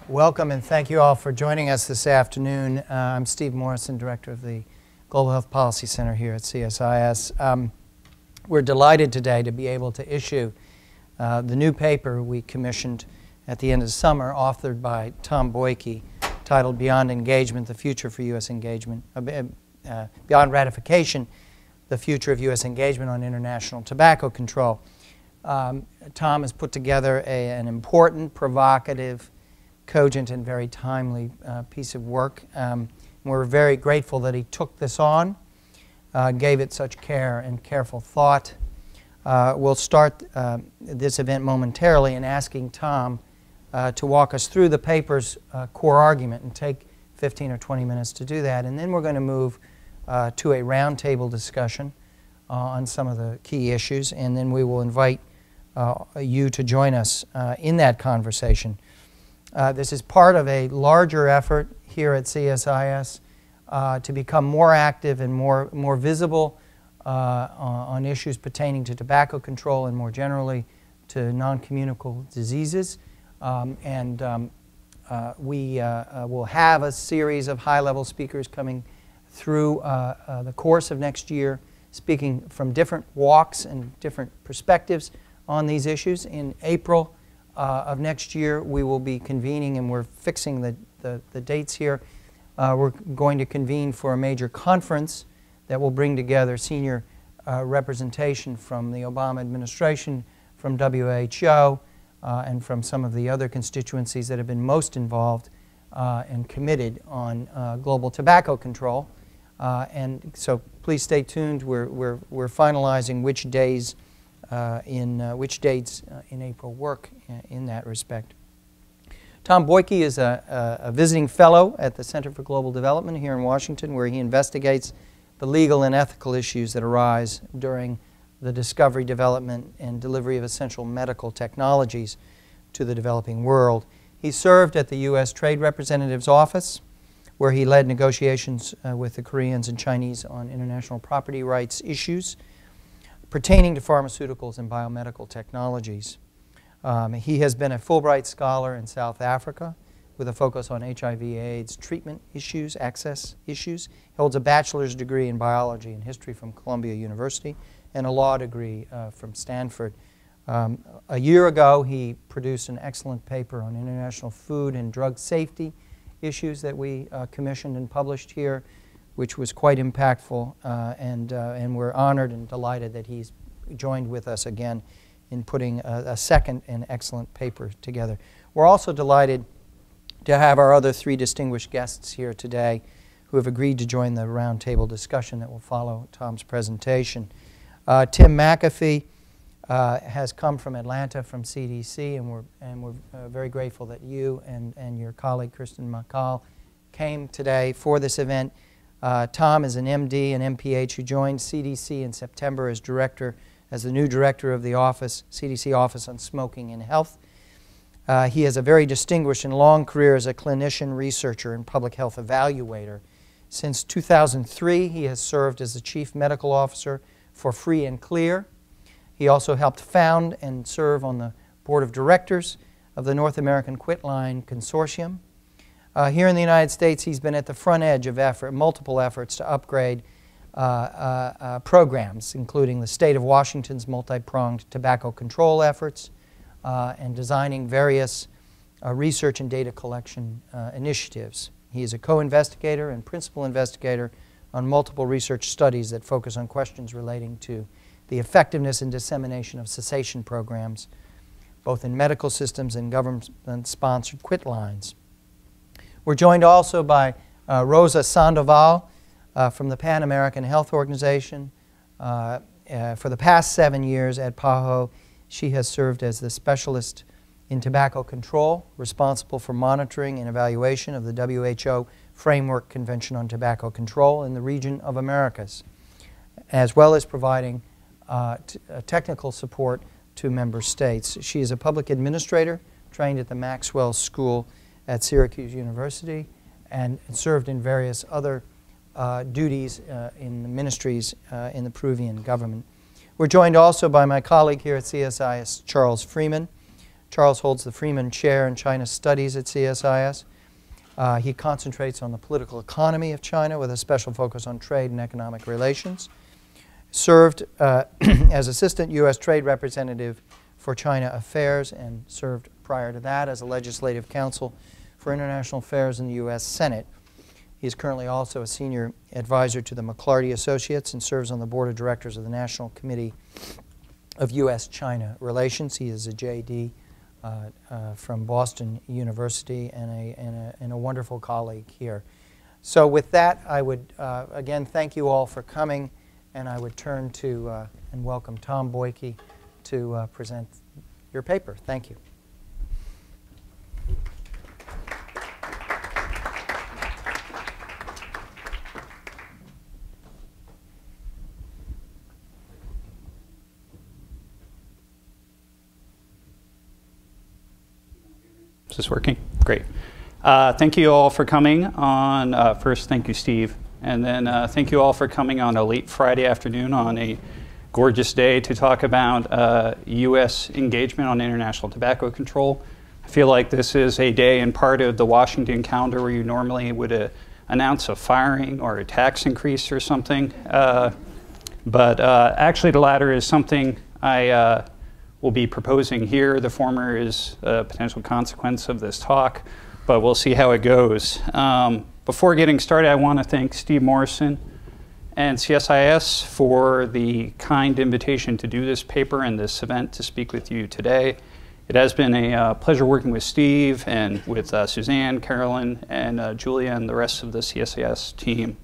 Welcome and thank you all for joining us this afternoon. I'm Steve Morrison, Director of the Global Health Policy Center here at CSIS. We're delighted today to be able to issue the new paper we commissioned at the end of the summer, authored by Tom Bollyky, titled Beyond Engagement, the Future for U.S. Engagement, Beyond Ratification, the Future of U.S. Engagement on International Tobacco Control. Tom has put together an important, provocative, cogent, and very timely piece of work. We're very grateful that he took this on, gave it such care and careful thought. We'll start this event momentarily in asking Tom to walk us through the paper's core argument and take 15 or 20 minutes to do that. And then we're going to move to a roundtable discussion on some of the key issues, and then we will invite you to join us in that conversation. This is part of a larger effort here at CSIS to become more active and more visible on issues pertaining to tobacco control and more generally to non-communicable diseases. We will have a series of high-level speakers coming through the course of next year, speaking from different walks and different perspectives on these issues. In April of next year, we will be convening, and we're fixing the dates here. We're going to convene for a major conference that will bring together senior representation from the Obama administration, from WHO, and from some of the other constituencies that have been most involved and committed on global tobacco control. And so please stay tuned. We're finalizing which days which dates in April work in that respect. Tom Bollyky is a visiting fellow at the Center for Global Development here in Washington, where he investigates the legal and ethical issues that arise during the discovery, development, and delivery of essential medical technologies to the developing world. He served at the U.S. Trade Representative's Office, where he led negotiations with the Koreans and Chinese on international property rights issues pertaining to pharmaceuticals and biomedical technologies. He has been a Fulbright Scholar in South Africa with a focus on HIV/AIDS treatment issues, access issues. He holds a bachelor's degree in biology and history from Columbia University and a law degree from Stanford. A year ago, he produced an excellent paper on international food and drug safety issues that we commissioned and published here, which was quite impactful, and we're honored and delighted that he's joined with us again in putting a second and excellent paper together. We're also delighted to have our other three distinguished guests here today who have agreed to join the roundtable discussion that will follow Tom's presentation. Tim McAfee has come from Atlanta from CDC, and we're very grateful that you and your colleague Kristen McCall came today for this event. Tom is an MD and MPH who joined CDC in September as the new director of the CDC Office on Smoking and Health. He has a very distinguished and long career as a clinician, researcher, and public health evaluator. Since 2003, he has served as the Chief Medical Officer for Free and Clear. He also helped found and serve on the Board of Directors of the North American Quitline Consortium. Here in the United States, he's been at the front edge of multiple efforts to upgrade programs, including the state of Washington's multi-pronged tobacco control efforts and designing various research and data collection initiatives. He is a co-investigator and principal investigator on multiple research studies that focus on questions relating to the effectiveness and dissemination of cessation programs, both in medical systems and government-sponsored quit lines. We're joined also by Rosa Sandoval from the Pan American Health Organization. For the past 7 years at PAHO, she has served as the specialist in tobacco control, responsible for monitoring and evaluation of the WHO Framework Convention on Tobacco Control in the region of Americas, as well as providing technical support to member states. She is a public administrator trained at the Maxwell School at Syracuse University and served in various other duties in the ministries in the Peruvian government. We're joined also by my colleague here at CSIS, Charles Freeman, Charles holds the Freeman Chair in China Studies at CSIS. He concentrates on the political economy of China with a special focus on trade and economic relations. Served as Assistant U.S. Trade Representative for China Affairs and served prior to that as a Legislative Counsel for International Affairs in the U.S. Senate. He is currently also a Senior Advisor to the McClarty Associates and serves on the Board of Directors of the National Committee of U.S.-China Relations. He is a J.D. From Boston University and a wonderful colleague here. So with that, I would again thank you all for coming, and I would turn to and welcome Tom Bollyky to present your paper. Thank you. Is this working? Great. Thank you all for coming on, first thank you Steve, and then thank you all for coming on a late Friday afternoon on a gorgeous day to talk about U.S. engagement on international tobacco control. I feel like this is a day and part of the Washington calendar where you normally would announce a firing or a tax increase or something, but actually the latter is something I will be proposing here. The former is a potential consequence of this talk, but we'll see how it goes. Before getting started, I want to thank Steve Morrison and CSIS for the kind invitation to do this paper and this event to speak with you today. It has been a pleasure working with Steve and with Suzanne, Carolyn, and Julia and the rest of the CSIS team.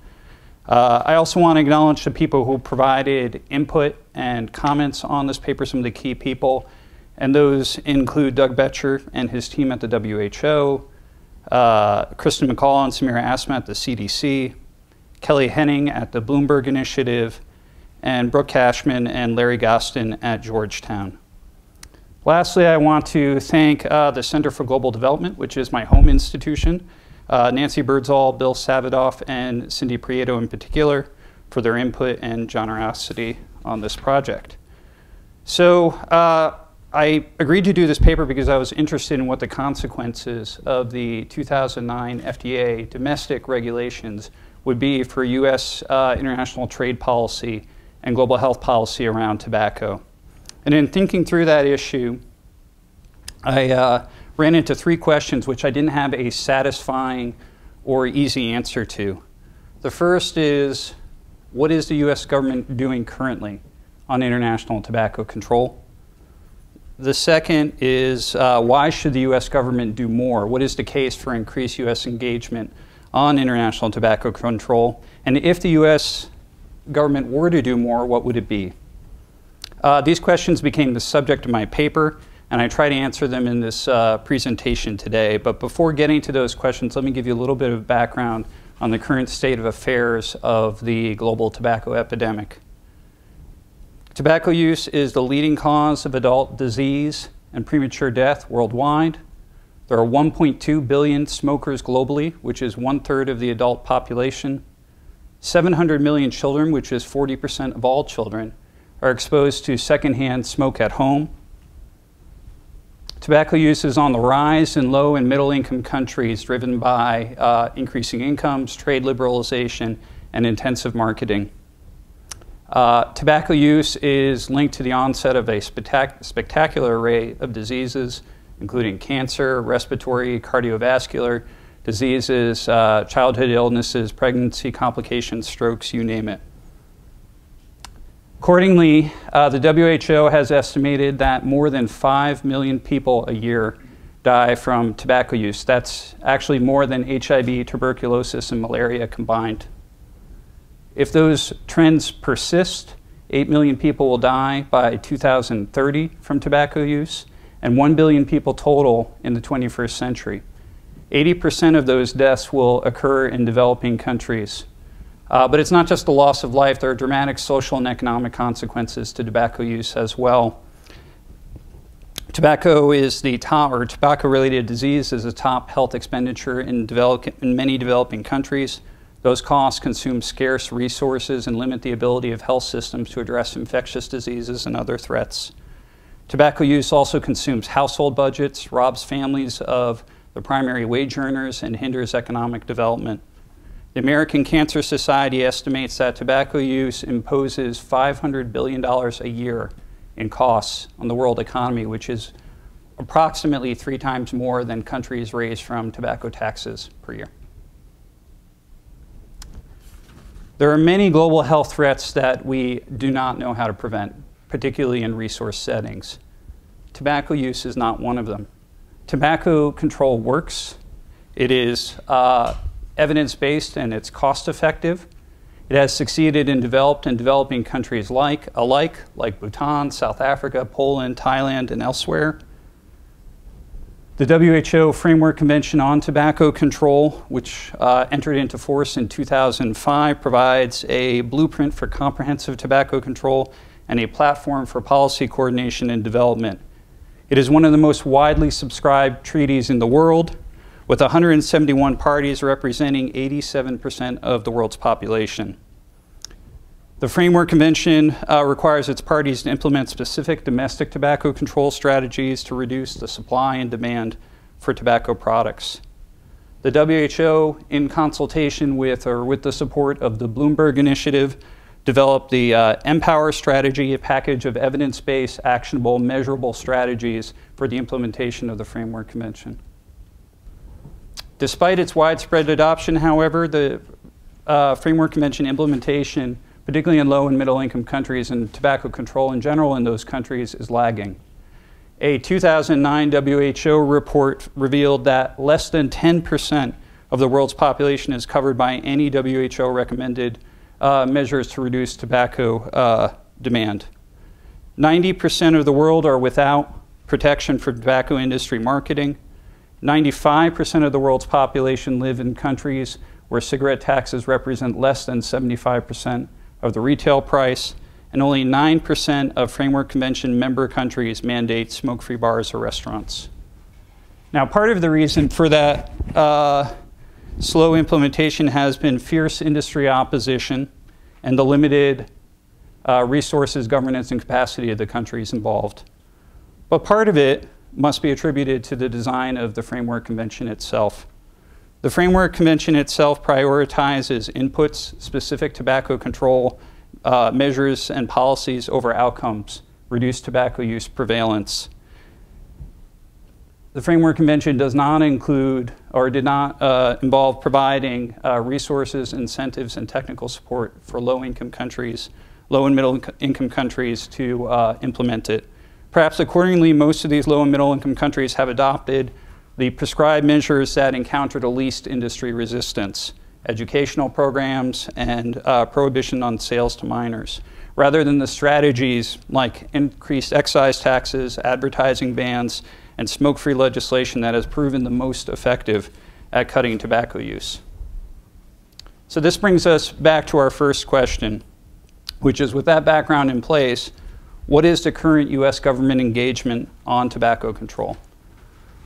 I also want to acknowledge the people who provided input and comments on this paper, some of the key people, and those include Doug Betcher and his team at the WHO, Kristen McCall and Samira Asma at the CDC, Kelly Henning at the Bloomberg Initiative, and Brooke Cashman and Larry Gostin at Georgetown. Lastly, I want to thank the Center for Global Development, which is my home institution, Nancy Birdsall, Bill Savadoff, and Cindy Prieto in particular for their input and generosity on this project. So I agreed to do this paper because I was interested in what the consequences of the 2009 FDA domestic regulations would be for U.S. International trade policy and global health policy around tobacco. And in thinking through that issue, I ran into three questions which I didn't have a satisfying or easy answer to. The first is, what is the U.S. government doing currently on international tobacco control? The second is, why should the U.S. government do more? What is the case for increased U.S. engagement on international tobacco control? And if the U.S. government were to do more, what would it be? These questions became the subject of my paper, and I try to answer them in this presentation today. But before getting to those questions, let me give you a little bit of background on the current state of affairs of the global tobacco epidemic. Tobacco use is the leading cause of adult disease and premature death worldwide. There are 1.2 billion smokers globally, which is 1/3 of the adult population. 700 million children, which is 40% of all children, are exposed to secondhand smoke at home. Tobacco use is on the rise in low and middle income countries, driven by increasing incomes, trade liberalization, and intensive marketing. Tobacco use is linked to the onset of a spectacular array of diseases, including cancer, respiratory, cardiovascular diseases, childhood illnesses, pregnancy complications, strokes, you name it. Accordingly, the WHO has estimated that more than 5 million people a year die from tobacco use. That's actually more than HIV, tuberculosis, and malaria combined. If those trends persist, 8 million people will die by 2030 from tobacco use, and 1 billion people total in the 21st century. 80% of those deaths will occur in developing countries. But it's not just the loss of life. There are dramatic social and economic consequences to tobacco use as well. Tobacco is the top, or tobacco-related disease is the top health expenditure in many developing countries. Those costs consume scarce resources and limit the ability of health systems to address infectious diseases and other threats. Tobacco use also consumes household budgets, robs families of the primary wage earners, and hinders economic development. The American Cancer Society estimates that tobacco use imposes $500 billion a year in costs on the world economy, which is approximately 3 times more than countries raise from tobacco taxes per year. There are many global health threats that we do not know how to prevent, particularly in resource settings. Tobacco use is not one of them. Tobacco control works. It is evidence-based and it's cost-effective. It has succeeded in developed and developing countries like Bhutan, South Africa, Poland, Thailand, and elsewhere. The WHO Framework Convention on Tobacco Control, which entered into force in 2005, provides a blueprint for comprehensive tobacco control and a platform for policy coordination and development. It is one of the most widely subscribed treaties in the world, with 171 parties representing 87% of the world's population. The Framework Convention requires its parties to implement specific domestic tobacco control strategies to reduce the supply and demand for tobacco products. The WHO, in consultation with the support of the Bloomberg Initiative, developed the Empower strategy, a package of evidence-based, actionable, measurable strategies for the implementation of the Framework Convention. Despite its widespread adoption, however, the Framework Convention implementation, particularly in low and middle income countries, and tobacco control in general in those countries, is lagging. A 2009 WHO report revealed that less than 10% of the world's population is covered by any WHO recommended measures to reduce tobacco demand. 90% of the world are without protection for tobacco industry marketing. 95% of the world's population live in countries where cigarette taxes represent less than 75% of the retail price, and only 9% of Framework Convention member countries mandate smoke-free bars or restaurants. Now, part of the reason for that slow implementation has been fierce industry opposition and the limited resources, governance, and capacity of the countries involved. But part of it must be attributed to the design of the Framework Convention itself. The Framework Convention itself prioritizes inputs, specific tobacco control measures and policies over outcomes, reduce tobacco use prevalence. The Framework Convention does not include or did not involve providing resources, incentives, and technical support for low-income countries, low and middle-income countries to implement it. Perhaps accordingly, most of these low and middle-income countries have adopted the prescribed measures that encounter the least industry resistance, educational programs and prohibition on sales to minors, rather than the strategies like increased excise taxes, advertising bans, and smoke-free legislation that has proven the most effective at cutting tobacco use. So this brings us back to our first question, which is, with that background in place, what is the current U.S. government engagement on tobacco control?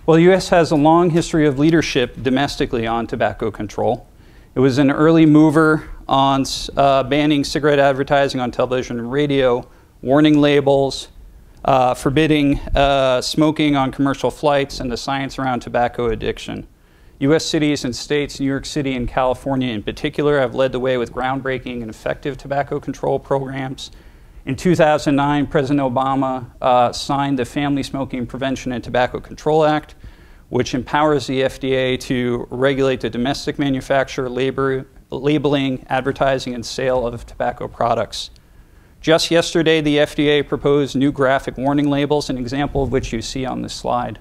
Well, the U.S. has a long history of leadership domestically on tobacco control. It was an early mover on banning cigarette advertising on television and radio, warning labels, forbidding smoking on commercial flights, and the science around tobacco addiction. U.S. cities and states, New York City and California in particular, have led the way with groundbreaking and effective tobacco control programs. In 2009, President Obama signed the Family Smoking Prevention and Tobacco Control Act, which empowers the FDA to regulate the domestic manufacture, labeling, advertising, and sale of tobacco products. Just yesterday, the FDA proposed new graphic warning labels, an example of which you see on this slide.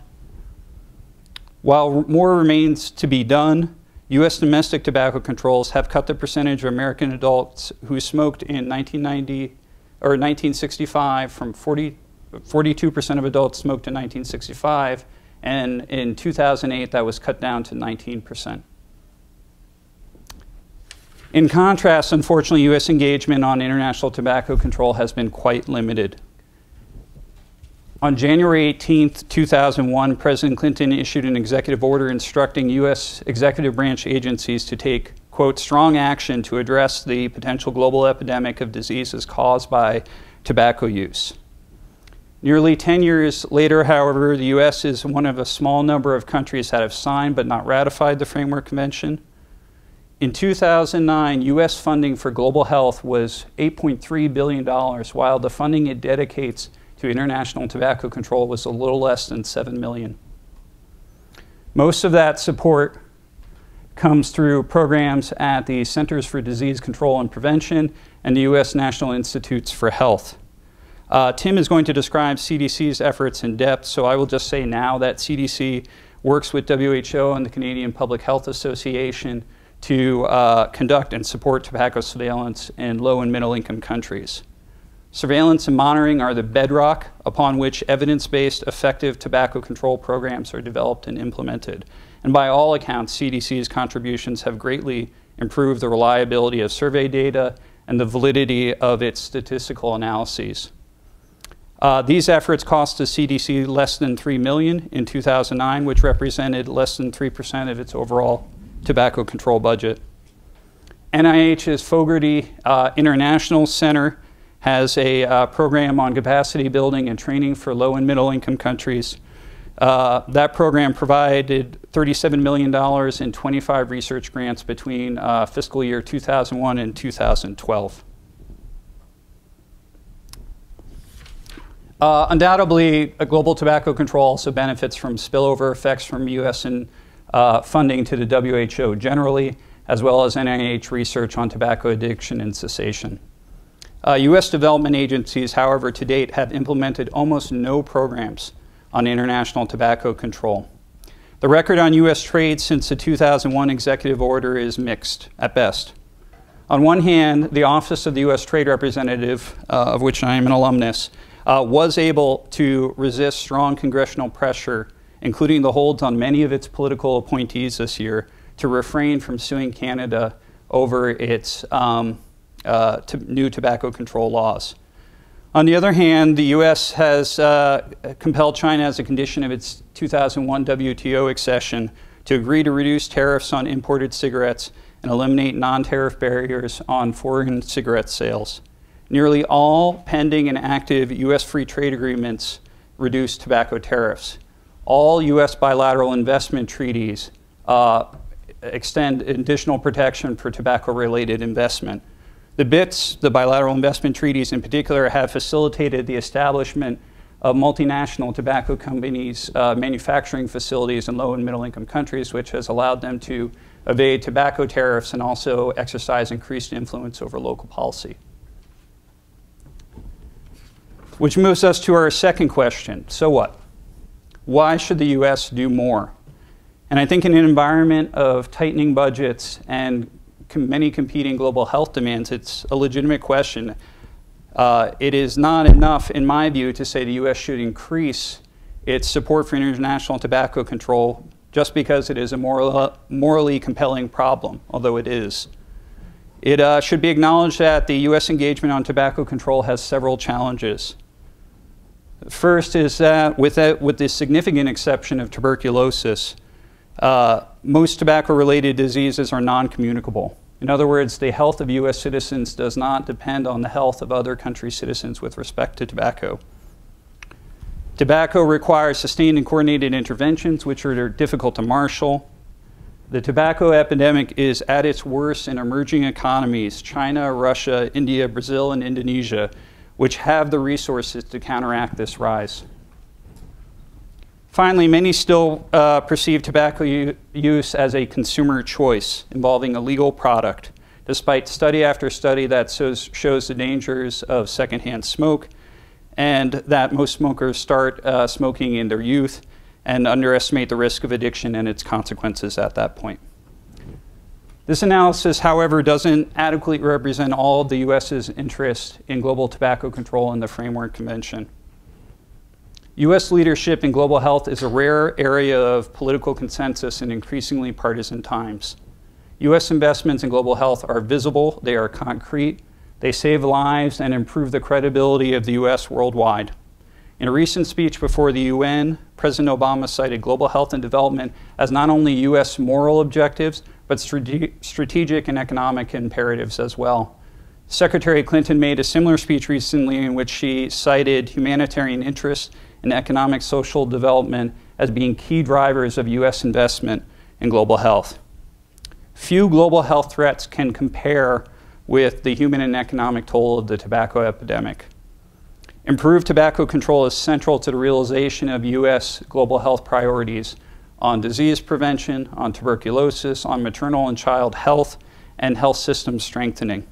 While more remains to be done, U.S. domestic tobacco controls have cut the percentage of American adults who smoked in 1965 from 42% of adults smoked in 1965, and in 2008 that was cut down to 19%. In contrast, unfortunately, U.S. engagement on international tobacco control has been quite limited. On January 18, 2001, President Clinton issued an executive order instructing U.S. executive branch agencies to take, quote, strong action to address the potential global epidemic of diseases caused by tobacco use. Nearly 10 years later, however, the US is one of a small number of countries that have signed but not ratified the Framework Convention. In 2009, US funding for global health was $8.3 billion, while the funding it dedicates to international tobacco control was a little less than $7 million. Most of that support comes through programs at the Centers for Disease Control and Prevention and the US National Institutes for Health. Tim is going to describe CDC's efforts in depth, so I will just say now that CDC works with WHO and the Canadian Public Health Association to conduct and support tobacco surveillance in low and middle income countries. Surveillance and monitoring are the bedrock upon which evidence-based effective tobacco control programs are developed and implemented. And by all accounts, CDC's contributions have greatly improved the reliability of survey data and the validity of its statistical analyses. These efforts cost the CDC less than $3 million in 2009, which represented less than 3% of its overall tobacco control budget. NIH's Fogarty International Center has a program on capacity building and training for low and middle income countries. That program provided $37 million in 25 research grants between fiscal year 2001 and 2012. Undoubtedly, global tobacco control also benefits from spillover effects from US and funding to the WHO generally, as well as NIH research on tobacco addiction and cessation. US development agencies, however, to date have implemented almost no programs on international tobacco control. The record on US trade since the 2001 executive order is mixed at best. On one hand, the Office of the US Trade Representative, of which I am an alumnus, was able to resist strong congressional pressure, including the holds on many of its political appointees this year, to refrain from suing Canada over its new tobacco control laws. On the other hand, the US has compelled China as a condition of its 2001 WTO accession to agree to reduce tariffs on imported cigarettes and eliminate non-tariff barriers on foreign cigarette sales. Nearly all pending and active US free trade agreements reduce tobacco tariffs. All US bilateral investment treaties extend additional protection for tobacco-related investment. The BITs, the bilateral investment treaties in particular, have facilitated the establishment of multinational tobacco companies' manufacturing facilities in low and middle income countries, which has allowed them to evade tobacco tariffs and also exercise increased influence over local policy. Which moves us to our second question, so what? Why should the US do more? And I think in an environment of tightening budgets and many competing global health demands, it's a legitimate question. It is not enough, in my view, to say the US should increase its support for international tobacco control just because it is a morally compelling problem, although it is. It should be acknowledged that the US engagement on tobacco control has several challenges. First is that with the significant exception of tuberculosis, most tobacco-related diseases are non-communicable. In other words, the health of US citizens does not depend on the health of other countries' citizens with respect to tobacco. Tobacco requires sustained and coordinated interventions, which are difficult to marshal. The tobacco epidemic is at its worst in emerging economies, China, Russia, India, Brazil, and Indonesia, which have the resources to counteract this rise. Finally, many still perceive tobacco use as a consumer choice involving a legal product, despite study after study that shows the dangers of secondhand smoke and that most smokers start smoking in their youth and underestimate the risk of addiction and its consequences at that point. This analysis, however, doesn't adequately represent all of the US's interest in global tobacco control and the Framework Convention. US leadership in global health is a rare area of political consensus in increasingly partisan times. US investments in global health are visible, they are concrete, they save lives and improve the credibility of the US worldwide. In a recent speech before the UN, President Obama cited global health and development as not only US moral objectives, but strategic and economic imperatives as well. Secretary Clinton made a similar speech recently in which she cited humanitarian interests and economic social development as being key drivers of U.S. investment in global health. Few global health threats can compare with the human and economic toll of the tobacco epidemic. Improved tobacco control is central to the realization of U.S. global health priorities on disease prevention, on tuberculosis, on maternal and child health, and health system strengthening.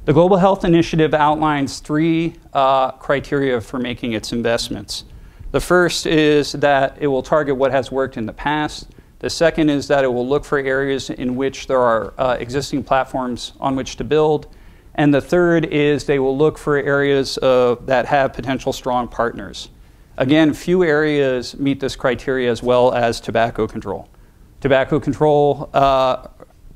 The Global Health Initiative outlines three criteria for making its investments. The first is that it will target what has worked in the past. The second is that it will look for areas in which there are existing platforms on which to build. And the third is they will look for areas that have potential strong partners. Again, few areas meet this criteria as well as tobacco control. Tobacco control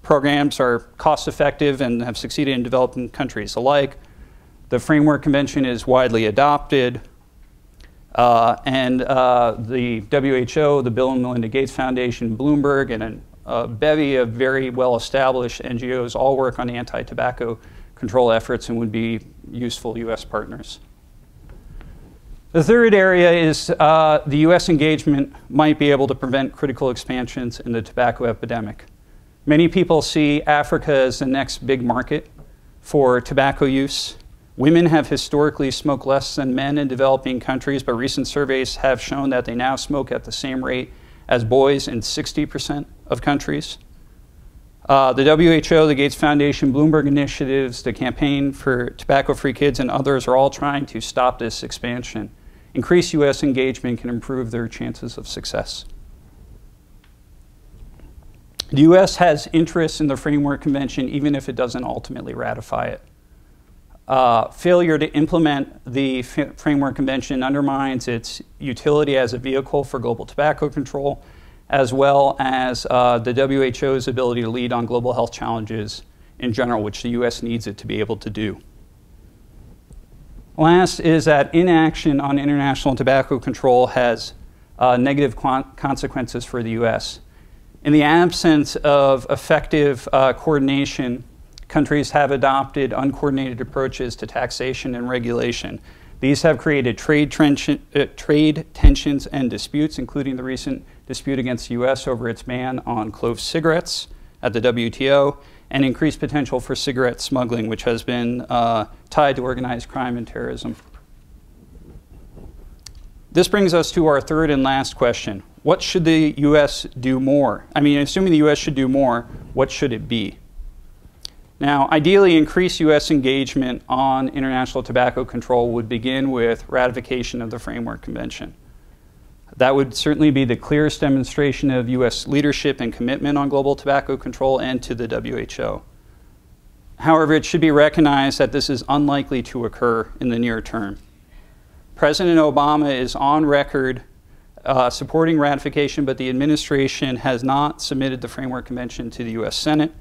programs are cost-effective and have succeeded in developing countries alike. The Framework Convention is widely adopted. And the WHO, the Bill and Melinda Gates Foundation, Bloomberg, and a bevy of very well-established NGOs all work on anti-tobacco control efforts and would be useful U.S. partners. The third area is the U.S. engagement might be able to prevent critical expansions in the tobacco epidemic. Many people see Africa as the next big market for tobacco use. Women have historically smoked less than men in developing countries, but recent surveys have shown that they now smoke at the same rate as boys in 60% of countries. The WHO, the Gates Foundation, Bloomberg initiatives, the Campaign for Tobacco-Free Kids, and others are all trying to stop this expansion. Increased U.S. engagement can improve their chances of success. The U.S. has interest in the Framework Convention even if it doesn't ultimately ratify it. Failure to implement the Framework Convention undermines its utility as a vehicle for global tobacco control, as well as the WHO's ability to lead on global health challenges in general, which the U.S. needs it to be able to do. Last is that inaction on international tobacco control has negative consequences for the U.S. In the absence of effective coordination, countries have adopted uncoordinated approaches to taxation and regulation. These have created trade tensions and disputes, including the recent dispute against the U.S. over its ban on clove cigarettes at the WTO, and increased potential for cigarette smuggling, which has been tied to organized crime and terrorism. This brings us to our third and last question. What should the U.S. do more? I mean, assuming the U.S. should do more, what should it be? Now, ideally, increased U.S. engagement on international tobacco control would begin with ratification of the Framework Convention. That would certainly be the clearest demonstration of U.S. leadership and commitment on global tobacco control and to the WHO. However, it should be recognized that this is unlikely to occur in the near term. President Obama is on record supporting ratification, but the administration has not submitted the Framework Convention to the U.S. Senate.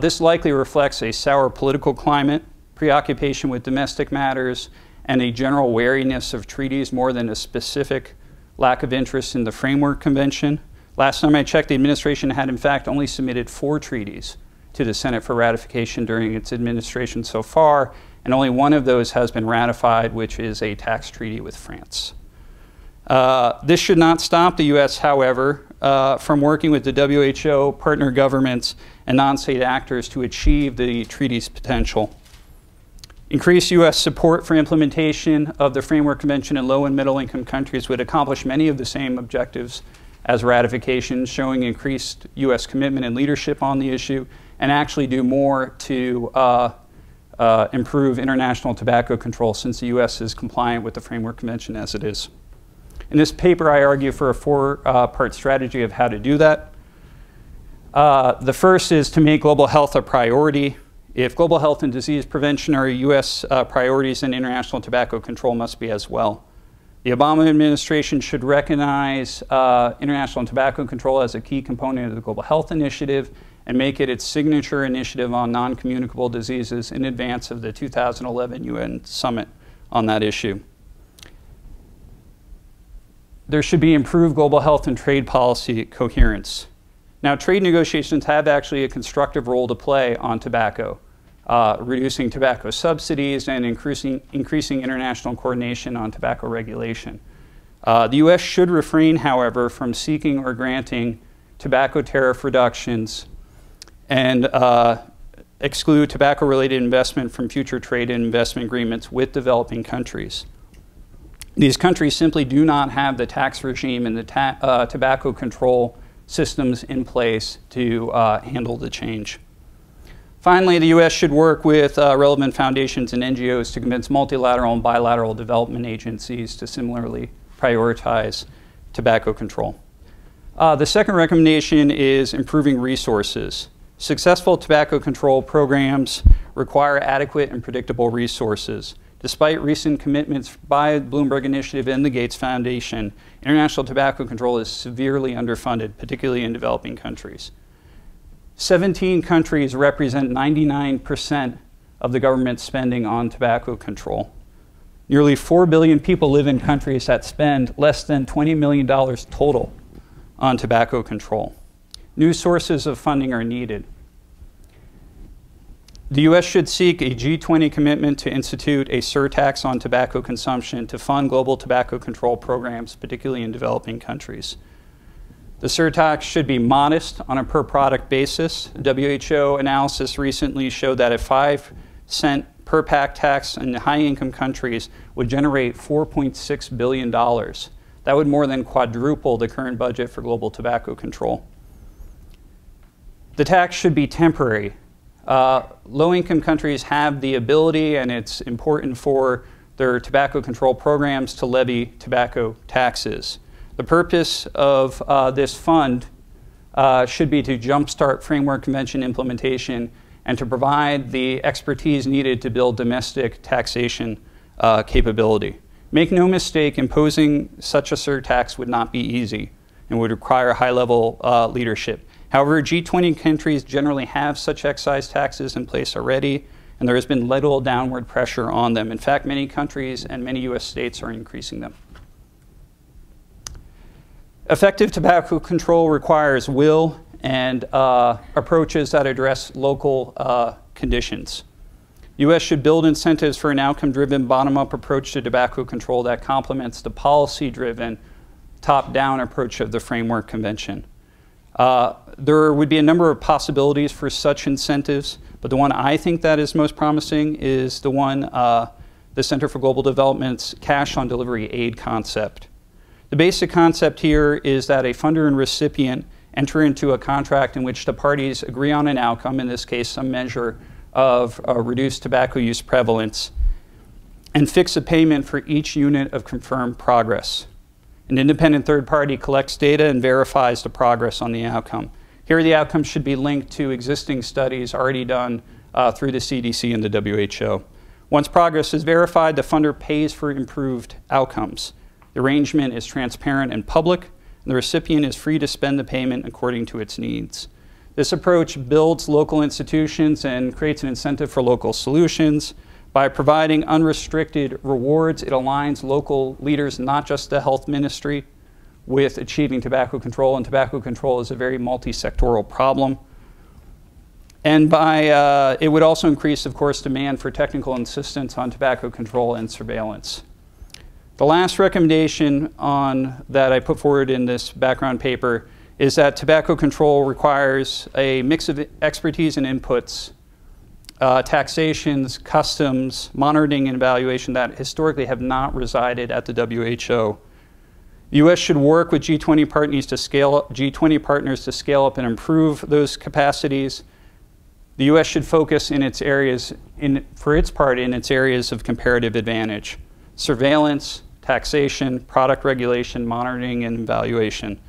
This likely reflects a sour political climate, preoccupation with domestic matters, and a general wariness of treaties more than a specific lack of interest in the Framework Convention. Last time I checked, the administration had in fact only submitted 4 treaties to the Senate for ratification during its administration so far, and only one of those has been ratified, which is a tax treaty with France. This should not stop the U.S., however, from working with the WHO, partner governments, and non-state actors to achieve the treaty's potential. Increased U.S. support for implementation of the Framework Convention in low and middle income countries would accomplish many of the same objectives as ratification, showing increased U.S. commitment and leadership on the issue, and actually do more to improve international tobacco control, since the U.S. is compliant with the Framework Convention as it is. In this paper, I argue for a 4-part strategy of how to do that. The first is to make global health a priority. If global health and disease prevention are U.S. priorities, then international tobacco control must be as well. The Obama administration should recognize international tobacco control as a key component of the Global Health Initiative and make it its signature initiative on non-communicable diseases in advance of the 2011 UN Summit on that issue. There should be improved global health and trade policy coherence. Now, trade negotiations have actually a constructive role to play on tobacco, reducing tobacco subsidies and increasing international coordination on tobacco regulation. The U.S. should refrain, however, from seeking or granting tobacco tariff reductions and exclude tobacco-related investment from future trade and investment agreements with developing countries. These countries simply do not have the tax regime and the tobacco control systems in place to handle the change. Finally, the U.S. should work with relevant foundations and NGOs to convince multilateral and bilateral development agencies to similarly prioritize tobacco control. The second recommendation is improving resources. Successful tobacco control programs require adequate and predictable resources. Despite recent commitments by the Bloomberg Initiative and the Gates Foundation, international tobacco control is severely underfunded, particularly in developing countries. 17 countries represent 99% of the government spending on tobacco control. Nearly 4 billion people live in countries that spend less than $20 million total on tobacco control. New sources of funding are needed. The U.S. should seek a G20 commitment to institute a surtax on tobacco consumption to fund global tobacco control programs, particularly in developing countries. The surtax should be modest on a per-product basis. WHO analysis recently showed that a 5-cent per-pack tax in high-income countries would generate $4.6 billion. That would more than quadruple the current budget for global tobacco control. The tax should be temporary. Low-income countries have the ability, and it's important for their tobacco control programs, to levy tobacco taxes. The purpose of this fund should be to jumpstart Framework Convention implementation and to provide the expertise needed to build domestic taxation capability. Make no mistake, imposing such a surtax would not be easy and would require high-level leadership. However, G20 countries generally have such excise taxes in place already, and there has been little downward pressure on them. In fact, many countries and many U.S. states are increasing them. Effective tobacco control requires will and approaches that address local conditions. U.S. should build incentives for an outcome-driven, bottom-up approach to tobacco control that complements the policy-driven, top-down approach of the Framework Convention. There would be a number of possibilities for such incentives, but the one I think that is most promising is the one the Center for Global Development's cash on delivery aid concept. The basic concept here is that a funder and recipient enter into a contract in which the parties agree on an outcome, in this case some measure of reduced tobacco use prevalence, and fix a payment for each unit of confirmed progress. An independent third party collects data and verifies the progress on the outcome. Here, the outcomes should be linked to existing studies already done through the CDC and the WHO. Once progress is verified, the funder pays for improved outcomes. The arrangement is transparent and public, and the recipient is free to spend the payment according to its needs. This approach builds local institutions and creates an incentive for local solutions. By providing unrestricted rewards, it aligns local leaders, not just the health ministry, with achieving tobacco control, and tobacco control is a very multi-sectoral problem. And it would also increase, of course, demand for technical assistance on tobacco control and surveillance. The last recommendation that I put forward in this background paper is that tobacco control requires a mix of expertise and inputs, taxations, customs, monitoring, and evaluation that historically have not resided at the WHO. The U.S. should work with G20 partners to scale up and improve those capacities. The U.S. should focus in its areas, for its part, in its areas of comparative advantage: surveillance, taxation, product regulation, monitoring, and evaluation.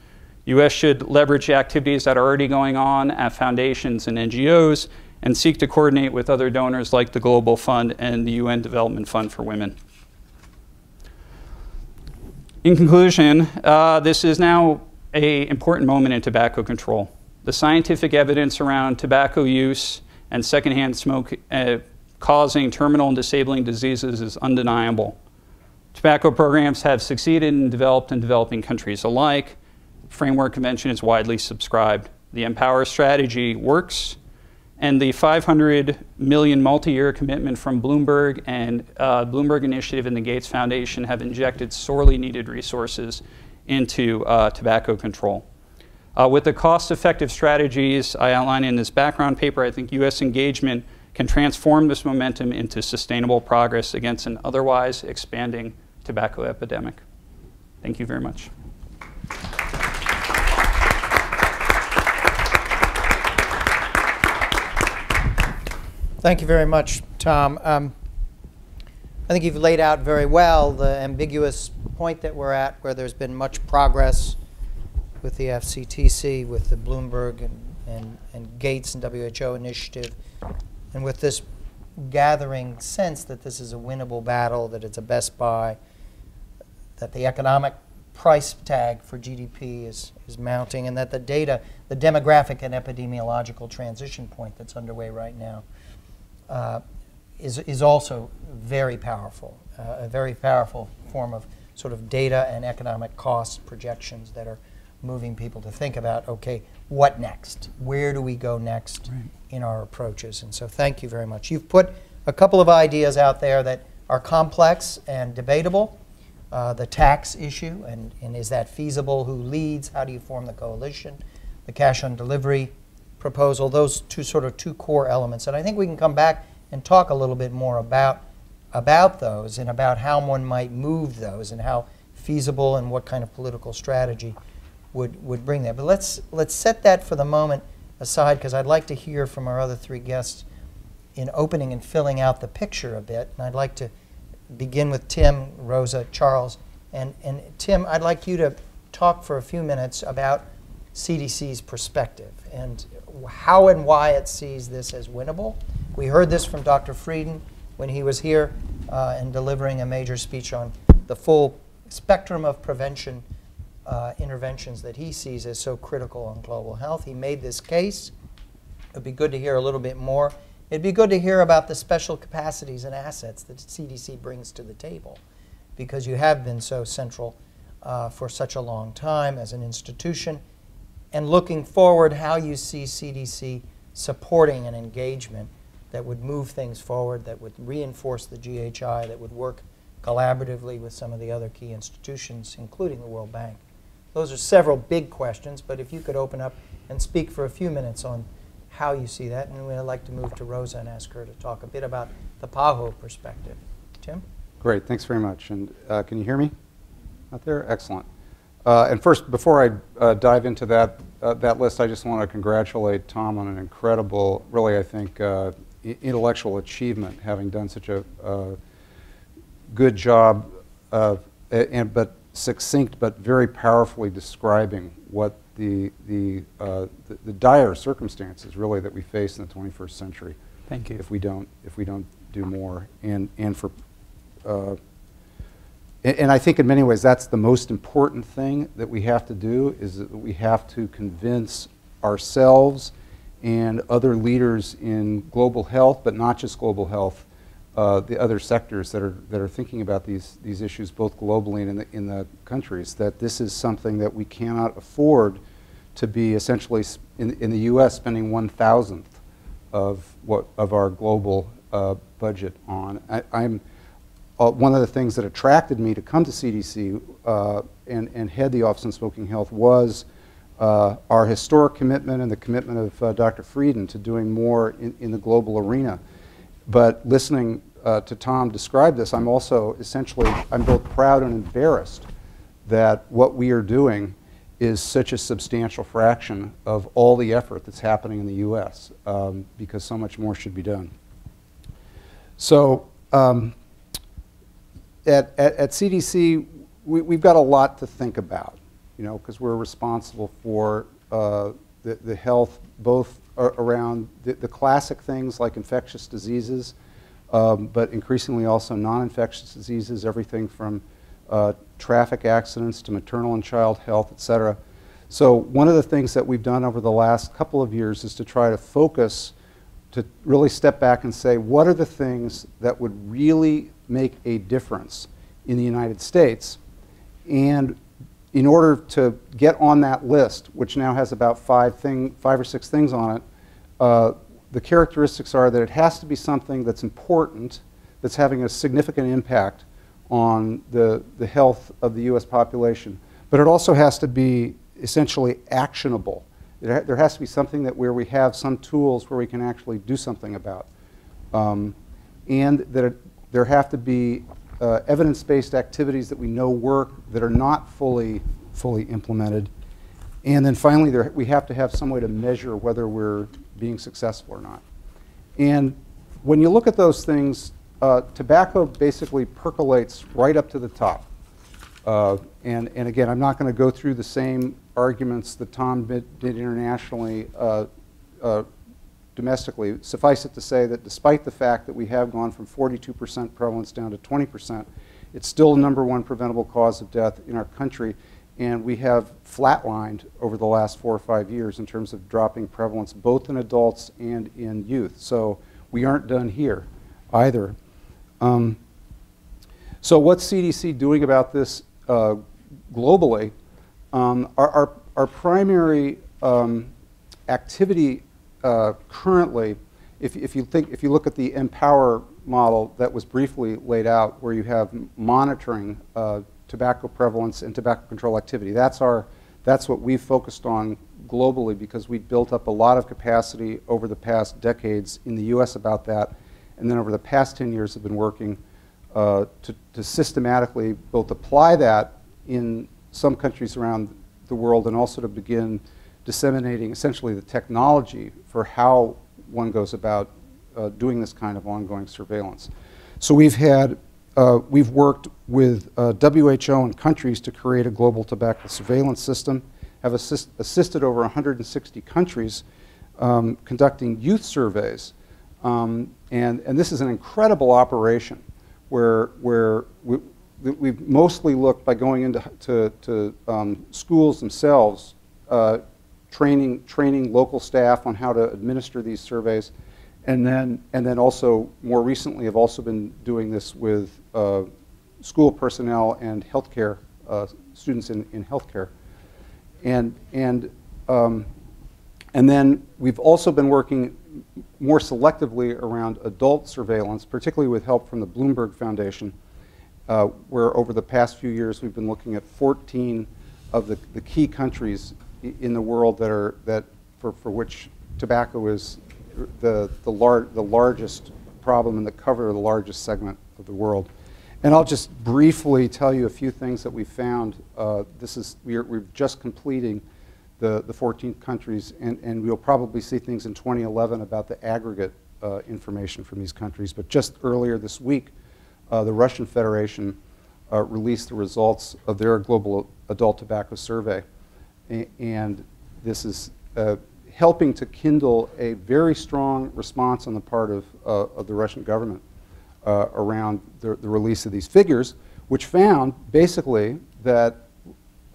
The U.S. should leverage activities that are already going on at foundations and NGOs and seek to coordinate with other donors like the Global Fund and the UN Development Fund for Women. In conclusion, this is now an important moment in tobacco control. The scientific evidence around tobacco use and secondhand smoke causing terminal and disabling diseases is undeniable. Tobacco programs have succeeded in developed and developing countries alike. The Framework Convention is widely subscribed. the Empower strategy works, and the $500 million multi-year commitment from Bloomberg and Bloomberg Initiative and the Gates Foundation have injected sorely needed resources into tobacco control. With the cost-effective strategies I outline in this background paper, I think U.S. engagement can transform this momentum into sustainable progress against an otherwise expanding tobacco epidemic. Thank you very much. Thank you very much, Tom. I think you've laid out very well the ambiguous point that we're at, where there's been much progress with the FCTC, with the Bloomberg and Gates and WHO initiative, and with this gathering sense that this is a winnable battle, that it's a best buy, that the economic price tag for GDP is mounting, and that the data, the demographic and epidemiological transition point that's underway right now is also very powerful, a very powerful form of sort of data and economic cost projections that are moving people to think about, okay, what next? Where do we go next in our approaches? And so thank you very much. You've put a couple of ideas out there that are complex and debatable. The tax issue, and is that feasible? Who leads? How do you form the coalition? The cash on delivery proposal, those two core elements. And I think we can come back and talk a little bit more about those and about how one might move those and how feasible and what kind of political strategy would bring that. But let's set that for the moment aside, because I'd like to hear from our other three guests in opening and filling out the picture a bit. And I'd like to begin with Tim, Rosa, Charles. And Tim, I'd like you to talk for a few minutes about CDC's perspective and how and why it sees this as winnable. We heard this from Dr. Frieden when he was here and delivering a major speech on the full spectrum of prevention interventions that he sees as so critical on global health. He made this case. It would be good to hear a little bit more. It'd be good to hear about the special capacities and assets that CDC brings to the table, because you have been so central for such a long time as an institution. And looking forward, how you see CDC supporting an engagement that would move things forward, that would reinforce the GHI, that would work collaboratively with some of the other key institutions, including the World Bank. Those are several big questions, but if you could open up and speak for a few minutes on how you see that, and then I'd like to move to Rosa and ask her to talk a bit about the PAHO perspective. Tim? Great, thanks very much. And can you hear me out there? Excellent. And first, before I dive into that list, I just want to congratulate Tom on an incredible, really, I think, intellectual achievement, having done such a good job but succinct but very powerfully describing what the dire circumstances really that we face in the 21st century. Thank you. If we don't do more, and I think in many ways that's the most important thing that we have to do, is that we have to convince ourselves and other leaders in global health, but not just global health, the other sectors that are thinking about these issues both globally and in the countries, that this is something that we cannot afford to be essentially in the U.S. spending 1/1000th of our global budget on. One of the things that attracted me to come to CDC and head the Office on Smoking Health was our historic commitment and the commitment of Dr. Frieden to doing more in the global arena. But listening to Tom describe this, I'm also I'm both proud and embarrassed that what we are doing is such a substantial fraction of all the effort that's happening in the U.S., because so much more should be done. So at CDC, we've got a lot to think about, because we're responsible for the health, both around the classic things like infectious diseases, but increasingly also non-infectious diseases, everything from traffic accidents to maternal and child health, et cetera. So one of the things that we've done over the last couple of years is to try to focus, to really step back and say, what are the things that would really make a difference in the United States, and in order to get on that list, which now has about five or six things on it, the characteristics are that it has to be something that's important, that's having a significant impact on the health of the U.S. population. But it also has to be essentially actionable. There has to be something where we have some tools where we can actually do something about. And that there have to be evidence-based activities that we know work that are not fully implemented. And then finally, we have to have some way to measure whether we're being successful or not. And when you look at those things, tobacco basically percolates right up to the top. And again, I'm not going to go through the same arguments that Tom did internationally, domestically. Suffice it to say that despite the fact that we have gone from 42% prevalence down to 20%, it's still the #1 preventable cause of death in our country. And we have flatlined over the last 4 or 5 years in terms of dropping prevalence both in adults and in youth. So we aren't done here either. So what's CDC doing about this globally? Our primary activity currently, if you look at the Empower model that was briefly laid out, where you have monitoring tobacco prevalence and tobacco control activity, that's what we've focused on globally, because we built up a lot of capacity over the past decades in the U.S. about that, and then over the past 10 years have been working to systematically both apply that in some countries around the world and also to begin disseminating essentially the technology for how one goes about doing this kind of ongoing surveillance. So we've worked with WHO and countries to create a global tobacco surveillance system, have assisted over 160 countries conducting youth surveys. And this is an incredible operation where we've mostly looked by going into schools themselves, training local staff on how to administer these surveys, and then also more recently have also been doing this with school personnel and healthcare students in healthcare, and then we've also been working more selectively around adult surveillance, particularly with help from the Bloomberg Foundation, where over the past few years we've been looking at 14 of the key countries in the world for which tobacco is the largest problem and that cover the largest segment of the world. And I'll just briefly tell you a few things that we found. We're just completing the 14 countries, and we'll probably see things in 2011 about the aggregate information from these countries. But just earlier this week, the Russian Federation released the results of their global adult tobacco survey. And this is helping to kindle a very strong response on the part of the Russian government around the release of these figures, which found basically that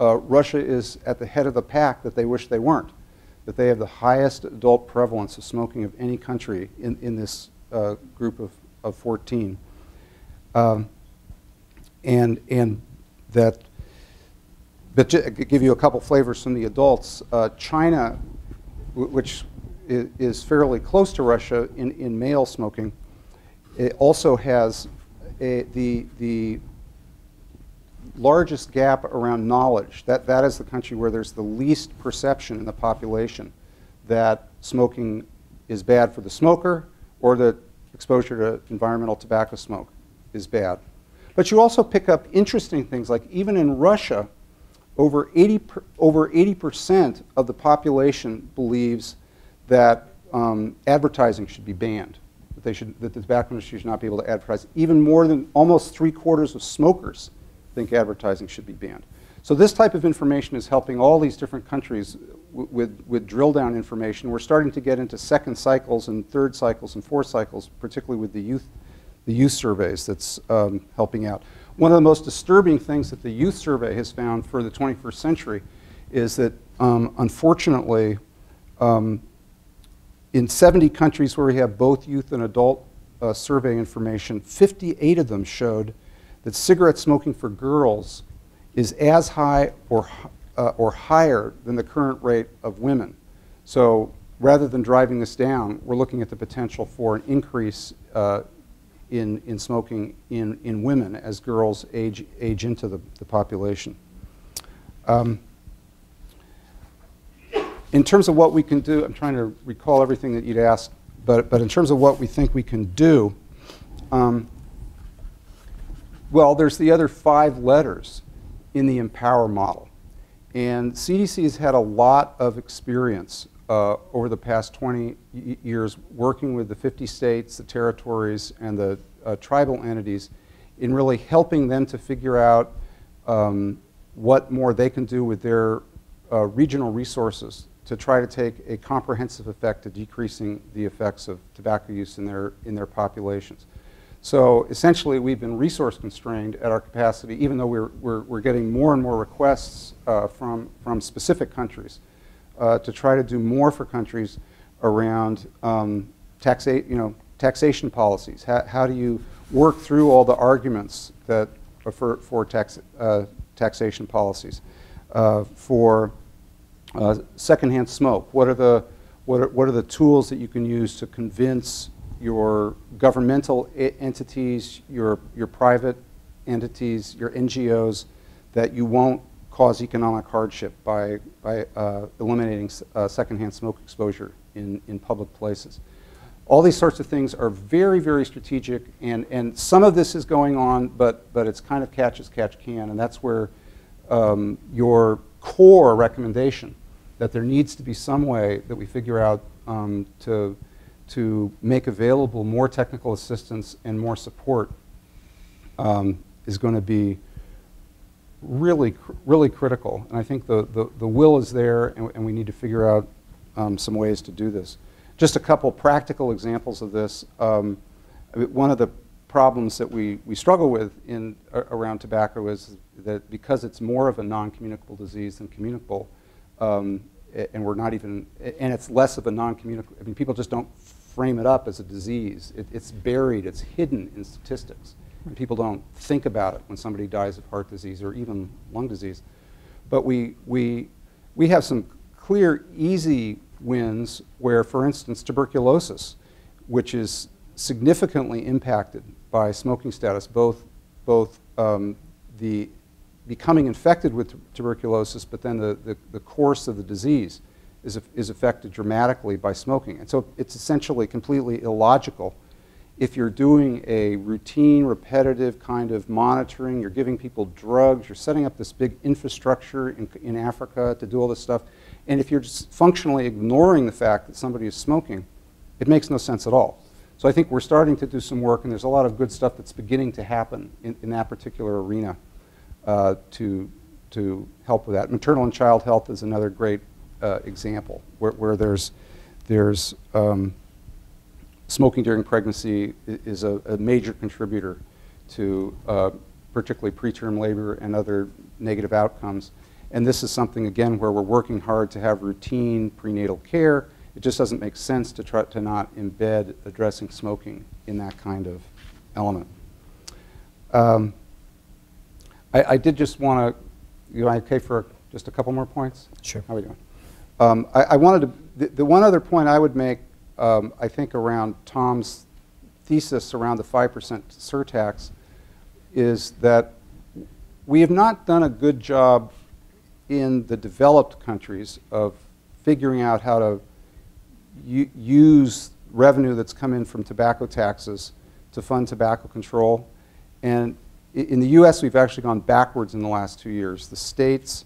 Russia is at the head of the pack that they wish they weren't, that they have the highest adult prevalence of smoking of any country in this group of 14. And that, but to give you a couple flavors from the adults, China, which is fairly close to Russia in male smoking, it also has the largest gap around knowledge. That is the country where there's the least perception in the population that smoking is bad for the smoker or that exposure to environmental tobacco smoke is bad. But you also pick up interesting things, like even in Russia, over 80% of the population believes that advertising should be banned, that the tobacco industry should not be able to advertise. Even more than almost 3/4 of smokers think advertising should be banned. So this type of information is helping all these different countries with drill down information. We're starting to get into second cycles and third cycles and fourth cycles, particularly with the youth surveys that's helping out. One of the most disturbing things that the youth survey has found for the 21st century is that unfortunately in 70 countries where we have both youth and adult survey information, 58 of them showed that cigarette smoking for girls is as high or higher than the current rate of women. So rather than driving this down, we're looking at the potential for an increase in smoking in women as girls age into the population. In terms of what we can do, I'm trying to recall everything that you'd asked, but in terms of what we think we can do, well, there's the other 5 letters in the Empower model. And CDC has had a lot of experience over the past 20 years working with the 50 states, the territories, and the tribal entities in really helping them to figure out what more they can do with their regional resources to try to take a comprehensive effect to decreasing the effects of tobacco use in their populations. So essentially, we've been resource constrained at our capacity, even though we're getting more and more requests from specific countries to try to do more for countries around taxation policies. How do you work through all the arguments that for taxation policies, for secondhand smoke? What are the tools that you can use to convince your governmental entities, your private entities, your NGOs, that you won't cause economic hardship by eliminating secondhand smoke exposure in public places? All these sorts of things are very, very strategic, and some of this is going on, but it's kind of catch as catch can, and that's where your core recommendation that there needs to be some way that we figure out to make available more technical assistance and more support is going to be really, really critical. And I think the will is there, and we need to figure out some ways to do this. Just a couple practical examples of this. One of the problems that we struggle with around tobacco is that because it's more of a non-communicable disease than communicable, and we're not even, and it's less of a non-communicable, I mean, people just don't frame it up as a disease. It's buried, it's hidden in statistics. And people don't think about it when somebody dies of heart disease or even lung disease. But we have some clear, easy wins where, for instance, tuberculosis, which is significantly impacted by smoking status, both the becoming infected with tuberculosis, but then the course of the disease is affected dramatically by smoking. And so it's essentially completely illogical. If you're doing a routine, repetitive kind of monitoring, you're giving people drugs, you're setting up this big infrastructure in Africa to do all this stuff, and if you're just functionally ignoring the fact that somebody is smoking, it makes no sense at all. So I think we're starting to do some work, and there's a lot of good stuff that's beginning to happen in that particular arena to help with that. Maternal and child health is another great example where there's smoking during pregnancy is a major contributor to particularly preterm labor and other negative outcomes. And this is something, again, where we're working hard to have routine prenatal care. It just doesn't make sense to try to not embed addressing smoking in that kind of element. I did just want to, you know, okay for just a couple more points? Sure. How are we doing? I wanted to, the one other point I would make, I think around Tom's thesis around the 5% surtax is that we have not done a good job in the developed countries of figuring out how to use revenue that's come in from tobacco taxes to fund tobacco control. And in the US, we've actually gone backwards in the last 2 years. The states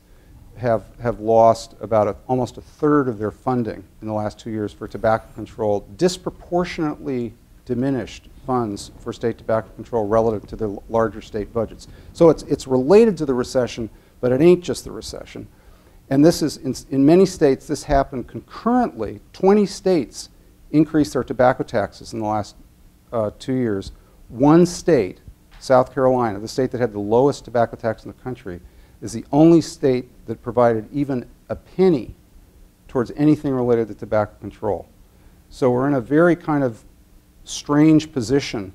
have lost about almost a third of their funding in the last 2 years for tobacco control, disproportionately diminished funds for state tobacco control relative to the larger state budgets. So it's related to the recession, but it ain't just the recession. And this is, in many states, this happened concurrently. 20 states increased their tobacco taxes in the last 2 years. One state, South Carolina, the state that had the lowest tobacco tax in the country, is the only state that provided even a penny towards anything related to tobacco control. So we're in a very kind of strange position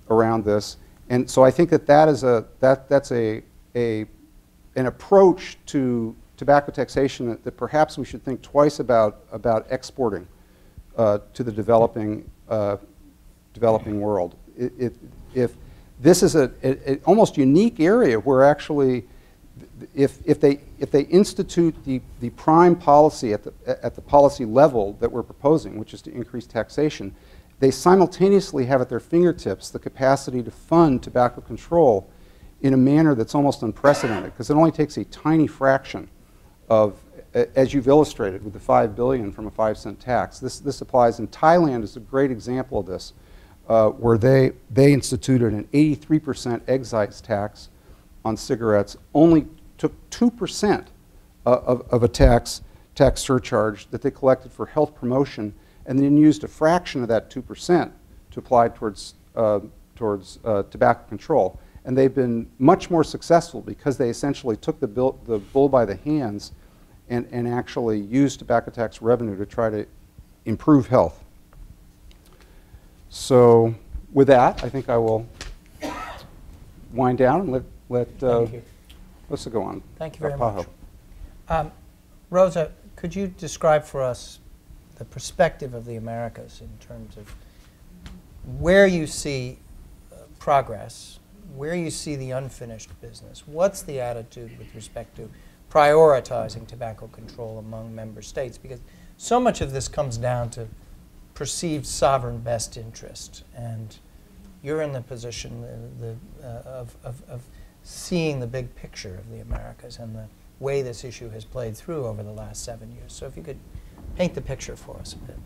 around this. And so I think that that's a an approach to tobacco taxation that perhaps we should think twice about exporting to the developing world. If this is an almost unique area where actually, if they institute the prime policy at the policy level that we're proposing, which is to increase taxation, they simultaneously have at their fingertips the capacity to fund tobacco control in a manner that's almost unprecedented, because it only takes a tiny fraction of, as you've illustrated with the $5 billion from a 5-cent tax. This applies, and Thailand is a great example of this, where they instituted an 83% excise tax on cigarettes, only took 2% of a tax surcharge that they collected for health promotion, and then used a fraction of that 2% to apply towards tobacco control. And they've been much more successful because they essentially took the bull by the hands and actually used tobacco tax revenue to try to improve health. So with that, I think I will wind down and let Lissa go on. Thank you very much. Rosa, could you describe for us the perspective of the Americas in terms of where you see progress, where you see the unfinished business? What's the attitude with respect to prioritizing tobacco control among member states? Because so much of this comes down to perceived sovereign best interest, and you're in the position of seeing the big picture of the Americas and the way this issue has played through over the last 7 years. So if you could paint the picture for us a bit.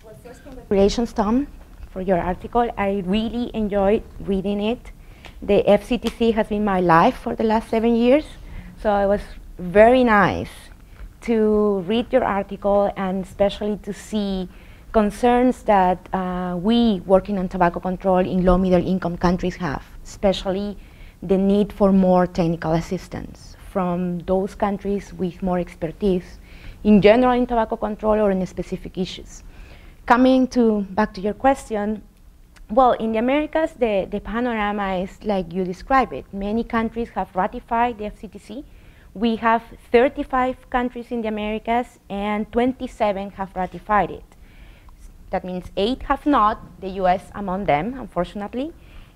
Well, first, congratulations, Tom, for your article. I really enjoyed reading it. The FCTC has been my life for the last 7 years, so it was very nice to read your article, and especially to see concerns that we working on tobacco control in low middle income countries have, especially the need for more technical assistance from those countries with more expertise in general in tobacco control or in specific issues. Coming back to your question, well, in the Americas, the panorama is like you describe it. Many countries have ratified the FCTC. We have 35 countries in the Americas, and 27 have ratified it. That means 8 have not, the US among them, unfortunately,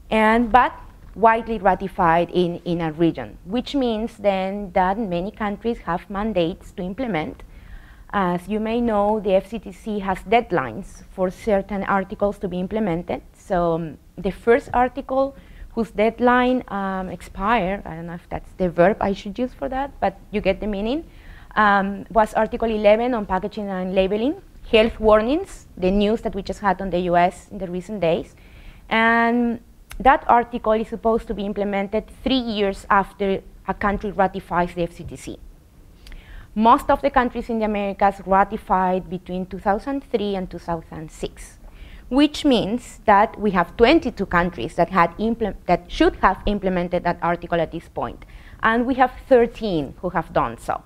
but widely ratified in a region, which means then that many countries have mandates to implement. As you may know, the FCTC has deadlines for certain articles to be implemented. So the first article whose deadline expired, I don't know if that's the verb I should use for that, but you get the meaning, was Article 11 on packaging and labeling, health warnings, the news that we just had on the US in the recent days. And that article is supposed to be implemented 3 years after a country ratifies the FCTC. Most of the countries in the Americas ratified between 2003 and 2006, which means that we have 22 countries that should have implemented that article at this point, and we have 13 who have done so.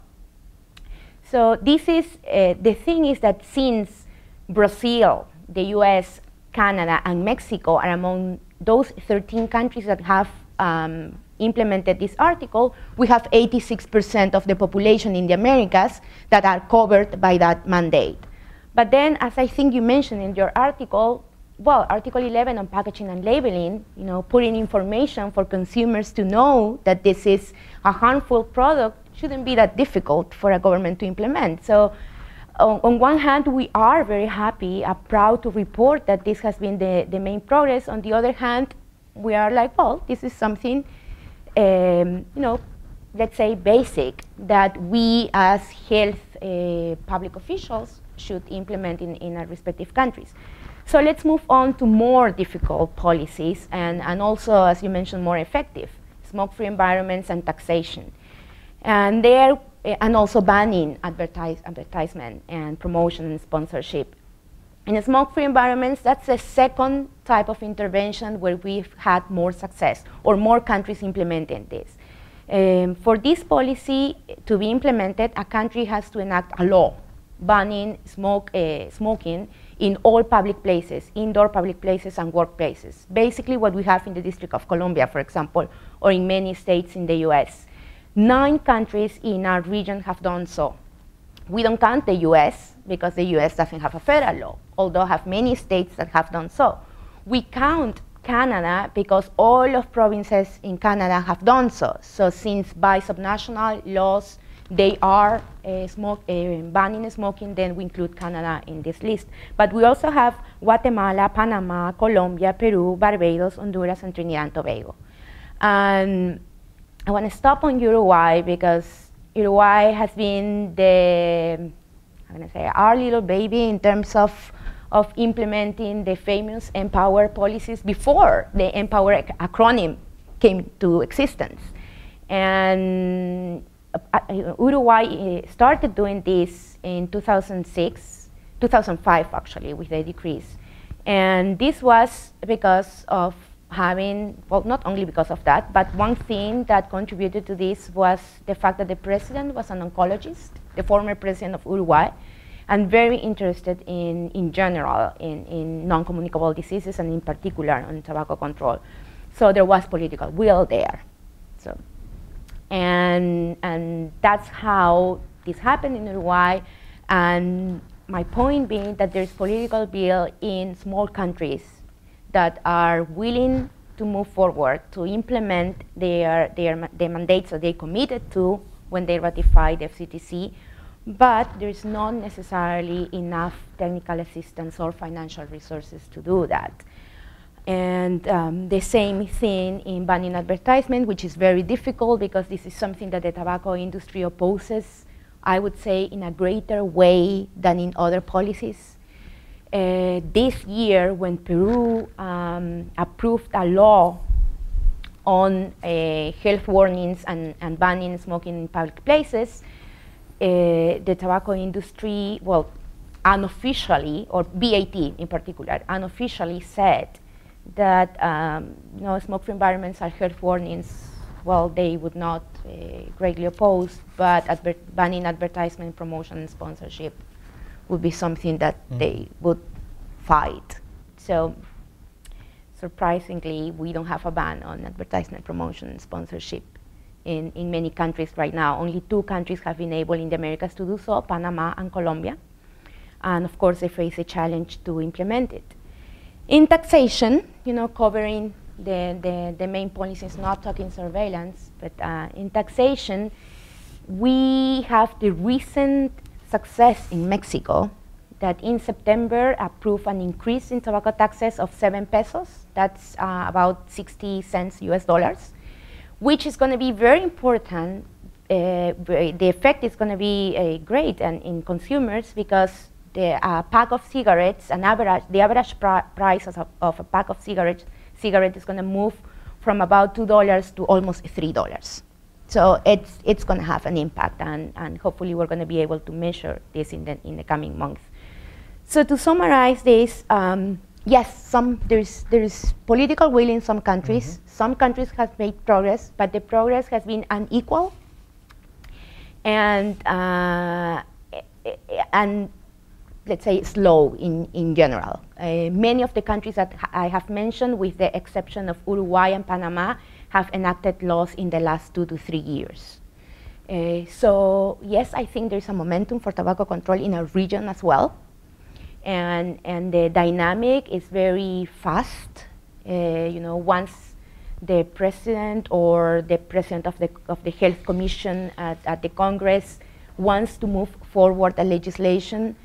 So this is, the thing is that since Brazil, the US, Canada, and Mexico are among those 13 countries that have implemented this article, we have 86% of the population in the Americas that are covered by that mandate. But then, as I think you mentioned in your article, well, Article 11 on packaging and labeling, putting information for consumers to know that this is a harmful product shouldn't be that difficult for a government to implement. So on one hand, we are very happy, proud to report that this has been the main progress. On the other hand, we are like, well, this is something, let's say basic, that we as health public officials should implement in our respective countries. So let's move on to more difficult policies and also, as you mentioned, more effective, smoke-free environments and taxation. And also banning advertisement and promotion and sponsorship. In smoke-free environments, that's the second type of intervention where we've had more success, or more countries implementing this. For this policy to be implemented, a country has to enact a law banning smoking in all public places, indoor public places and workplaces. Basically what we have in the District of Columbia, for example, or in many states in the US. 9 countries in our region have done so. We don't count the US because the US doesn't have a federal law, although have many states that have done so. We count Canada because all of provinces in Canada have done so. So since by subnational laws they are banning smoking, then we include Canada in this list. But we also have Guatemala, Panama, Colombia, Peru, Barbados, Honduras, and Trinidad and Tobago. And I want to stop on Uruguay because Uruguay has been the, I'm going to say, our little baby in terms of implementing the famous Empower policies before the Empower acronym came to existence. And Uruguay started doing this in 2005 actually, with the decrees. And this was because of having, well, not only because of that, but one thing that contributed to this was the fact that the president was an oncologist, the former president of Uruguay, and very interested in general in non-communicable diseases and in particular on tobacco control. So there was political will there. So, and that's how this happened in Uruguay. And my point being that there's political will in small countries that are willing to move forward to implement their mandates that they committed to when they ratified the FCTC, but there's not necessarily enough technical assistance or financial resources to do that. And the same thing in banning advertisement, which is very difficult because this is something that the tobacco industry opposes, I would say, in a greater way than in other policies. This year, when Peru approved a law on health warnings and banning smoking in public places, the tobacco industry, well, unofficially, or BAT in particular, unofficially said that smoke-free environments are health warnings. Well, they would not greatly oppose, but banning advertisement, promotion, and sponsorship would be something that they would fight. So surprisingly, we don't have a ban on advertisement, promotion, and sponsorship in many countries right now. Only 2 countries have been able in the Americas to do so, Panama and Colombia. And of course, they face a challenge to implement it. In taxation, covering the main policies, not talking surveillance, but in taxation, we have the recent success in Mexico that in September approved an increase in tobacco taxes of 7 pesos. That's about 60 cents US dollars, which is going to be very important. The effect is going to be great in consumers because the pack of cigarettes, the average price of a pack of cigarette is going to move from about $2 to almost $3. So it's going to have an impact, and hopefully we're going to be able to measure this in the coming months. So to summarize this, yes, there's political will in some countries. Some countries have made progress, but the progress has been unequal, and let's say slow in general. Many of the countries that I have mentioned, with the exception of Uruguay and Panama, have enacted laws in the last 2 to 3 years. So yes, I think there's a momentum for tobacco control in our region as well. And the dynamic is very fast. Once the president or the president of the Health Commission at the Congress wants to move forward a legislation,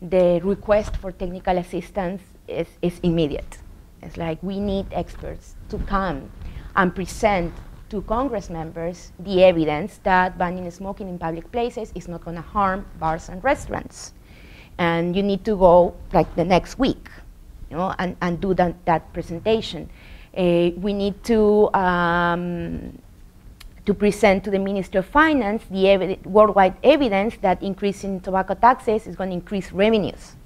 the request for technical assistance is immediate. It's like, we need experts to come and present to Congress members the evidence that banning smoking in public places is not going to harm bars and restaurants. And you need to go like the next week, and do that presentation. We need to present to the Ministry of Finance the worldwide evidence that increasing tobacco taxes is going to increase revenues,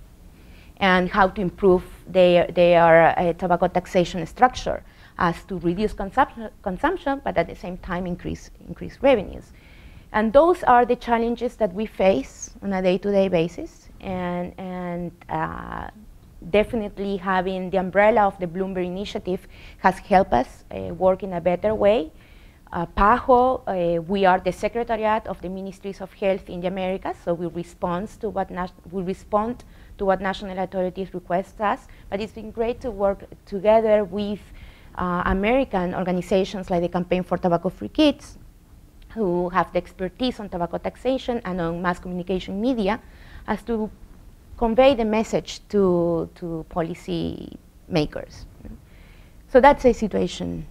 and how to improve their tobacco taxation structure as to reduce consumption, but at the same time increase revenues. And those are the challenges that we face on a day-to-day basis. And definitely having the umbrella of the Bloomberg Initiative has helped us work in a better way. PAHO, we are the Secretariat of the Ministries of Health in the Americas, so we respond to what national authorities request us. But it's been great to work together with American organizations like the Campaign for Tobacco-Free Kids, who have the expertise on tobacco taxation and on mass communication media, as to convey the message to policy makers. So that's a situation.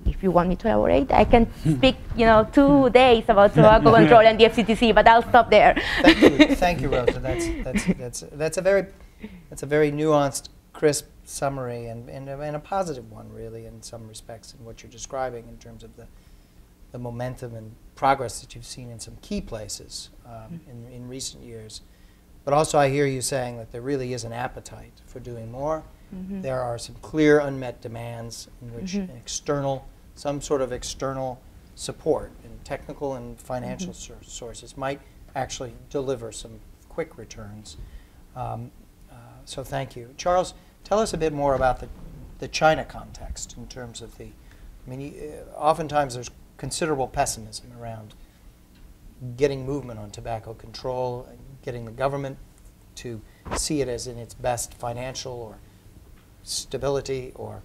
If you want me to elaborate, I can speak, 2 days about tobacco control and the FCTC, but I'll stop there. Thank you, Rosa. That's a very nuanced, crisp summary, and a positive one, really, in some respects, in what you're describing in terms of the momentum and progress that you've seen in some key places in recent years. But also, I hear you saying that there really is an appetite for doing more. Mm-hmm. There are some clear unmet demands in which some sort of external support in technical and financial sources might actually deliver some quick returns. So thank you. Charles, tell us a bit more about the China context in terms of oftentimes there's considerable pessimism around getting movement on tobacco control, and getting the government to see it as in its best financial or stability or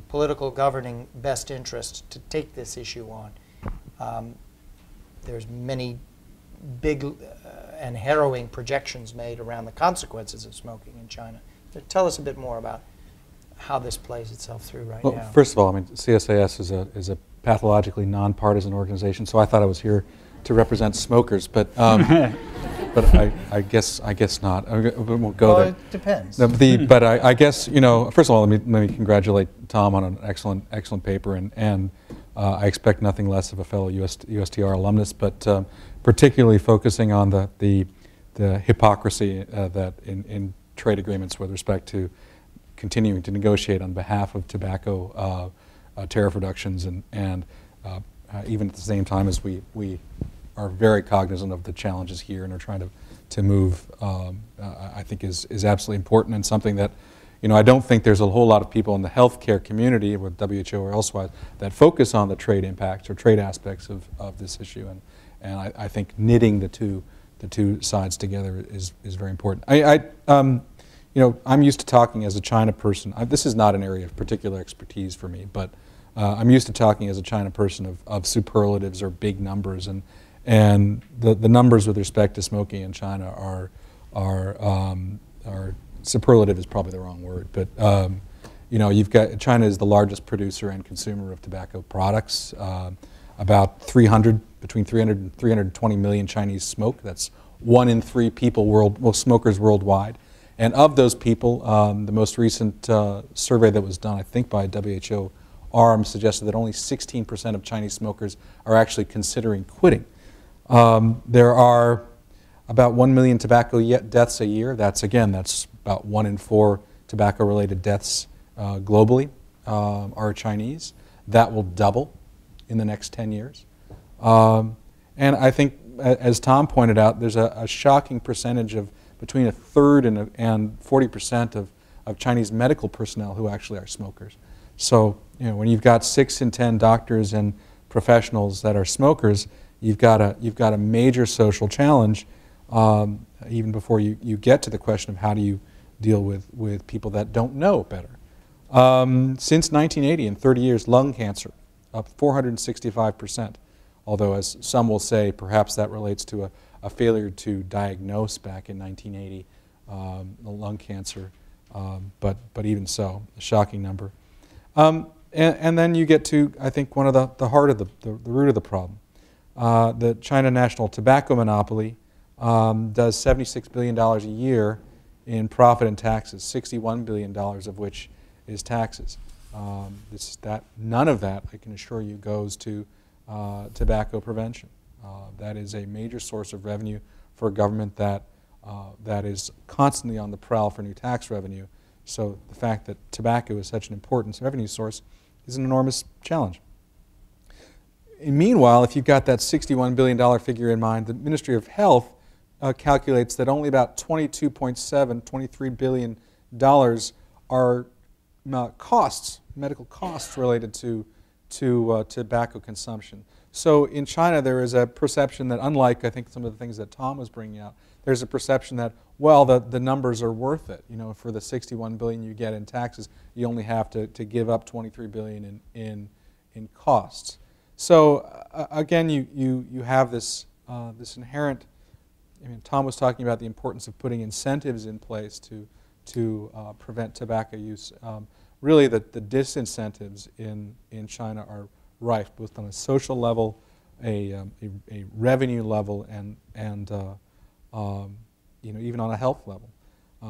political governing best interest to take this issue on. There's many big and harrowing projections made around the consequences of smoking in China. So tell us a bit more about how this plays itself through now. Well, first of all, CSIS is a pathologically nonpartisan organization, so I thought I was here to represent smokers, but but I guess not. We won't go there. It depends. But I guess, first of all, let me congratulate Tom on an excellent paper, and I expect nothing less of a fellow USTR alumnus, but particularly focusing on the hypocrisy that in trade agreements with respect to continuing to negotiate on behalf of tobacco tariff reductions, and even at the same time as we are very cognizant of the challenges here and are trying to move, I think is absolutely important, and something that, I don't think there's a whole lot of people in the healthcare community, with WHO or elsewhere, that focus on the trade impacts or trade aspects of this issue, and I think knitting the two sides together is very important. I'm used to talking as a China person. This is not an area of particular expertise for me, but I'm used to talking as a China person of superlatives or big numbers, and the numbers with respect to smoking in China are superlative is probably the wrong word, but you've got China is the largest producer and consumer of tobacco products. About between 300 and 320 million Chinese smoke. That's 1 in 3 people smokers worldwide. And of those people, the most recent survey that was done, I think by WHO ARM, suggested that only 16% of Chinese smokers are actually considering quitting. There are about 1 million tobacco deaths a year. That's about 1 in 4 tobacco-related deaths globally are Chinese. That will double in the next 10 years. And I think, as Tom pointed out, there's a shocking percentage of between 1/3 and 40% of Chinese medical personnel who actually are smokers. So, when you've got 6 in 10 doctors and professionals that are smokers, you've got a major social challenge, even before you get to the question of how do you deal with people that don't know better. Since 1980, in 30 years, lung cancer up 465%. Although, as some will say, perhaps that relates to a failure to diagnose back in 1980 lung cancer, but even so, a shocking number. And then you get to, I think, one of the heart of the root of the problem. The China national tobacco monopoly does $76 billion a year in profit and taxes, $61 billion of which is taxes. None of that, I can assure you, goes to tobacco prevention. That is a major source of revenue for a government that is constantly on the prowl for new tax revenue. So the fact that tobacco is such an important revenue source is an enormous challenge. And meanwhile, if you've got that $61 billion figure in mind, the Ministry of Health calculates that only about $23 billion are costs, medical costs related to tobacco consumption. So in China, there is a perception that, unlike I think some of the things that Tom was bringing out, there's a perception that, well, the numbers are worth it. You know, for the $61 billion you get in taxes, you only have to give up $23 billion in costs. So again, you have this this inherent. I mean, Tom was talking about the importance of putting incentives in place to prevent tobacco use. Really, the disincentives in China are rife, both on a social level, a revenue level, and you know, even on a health level,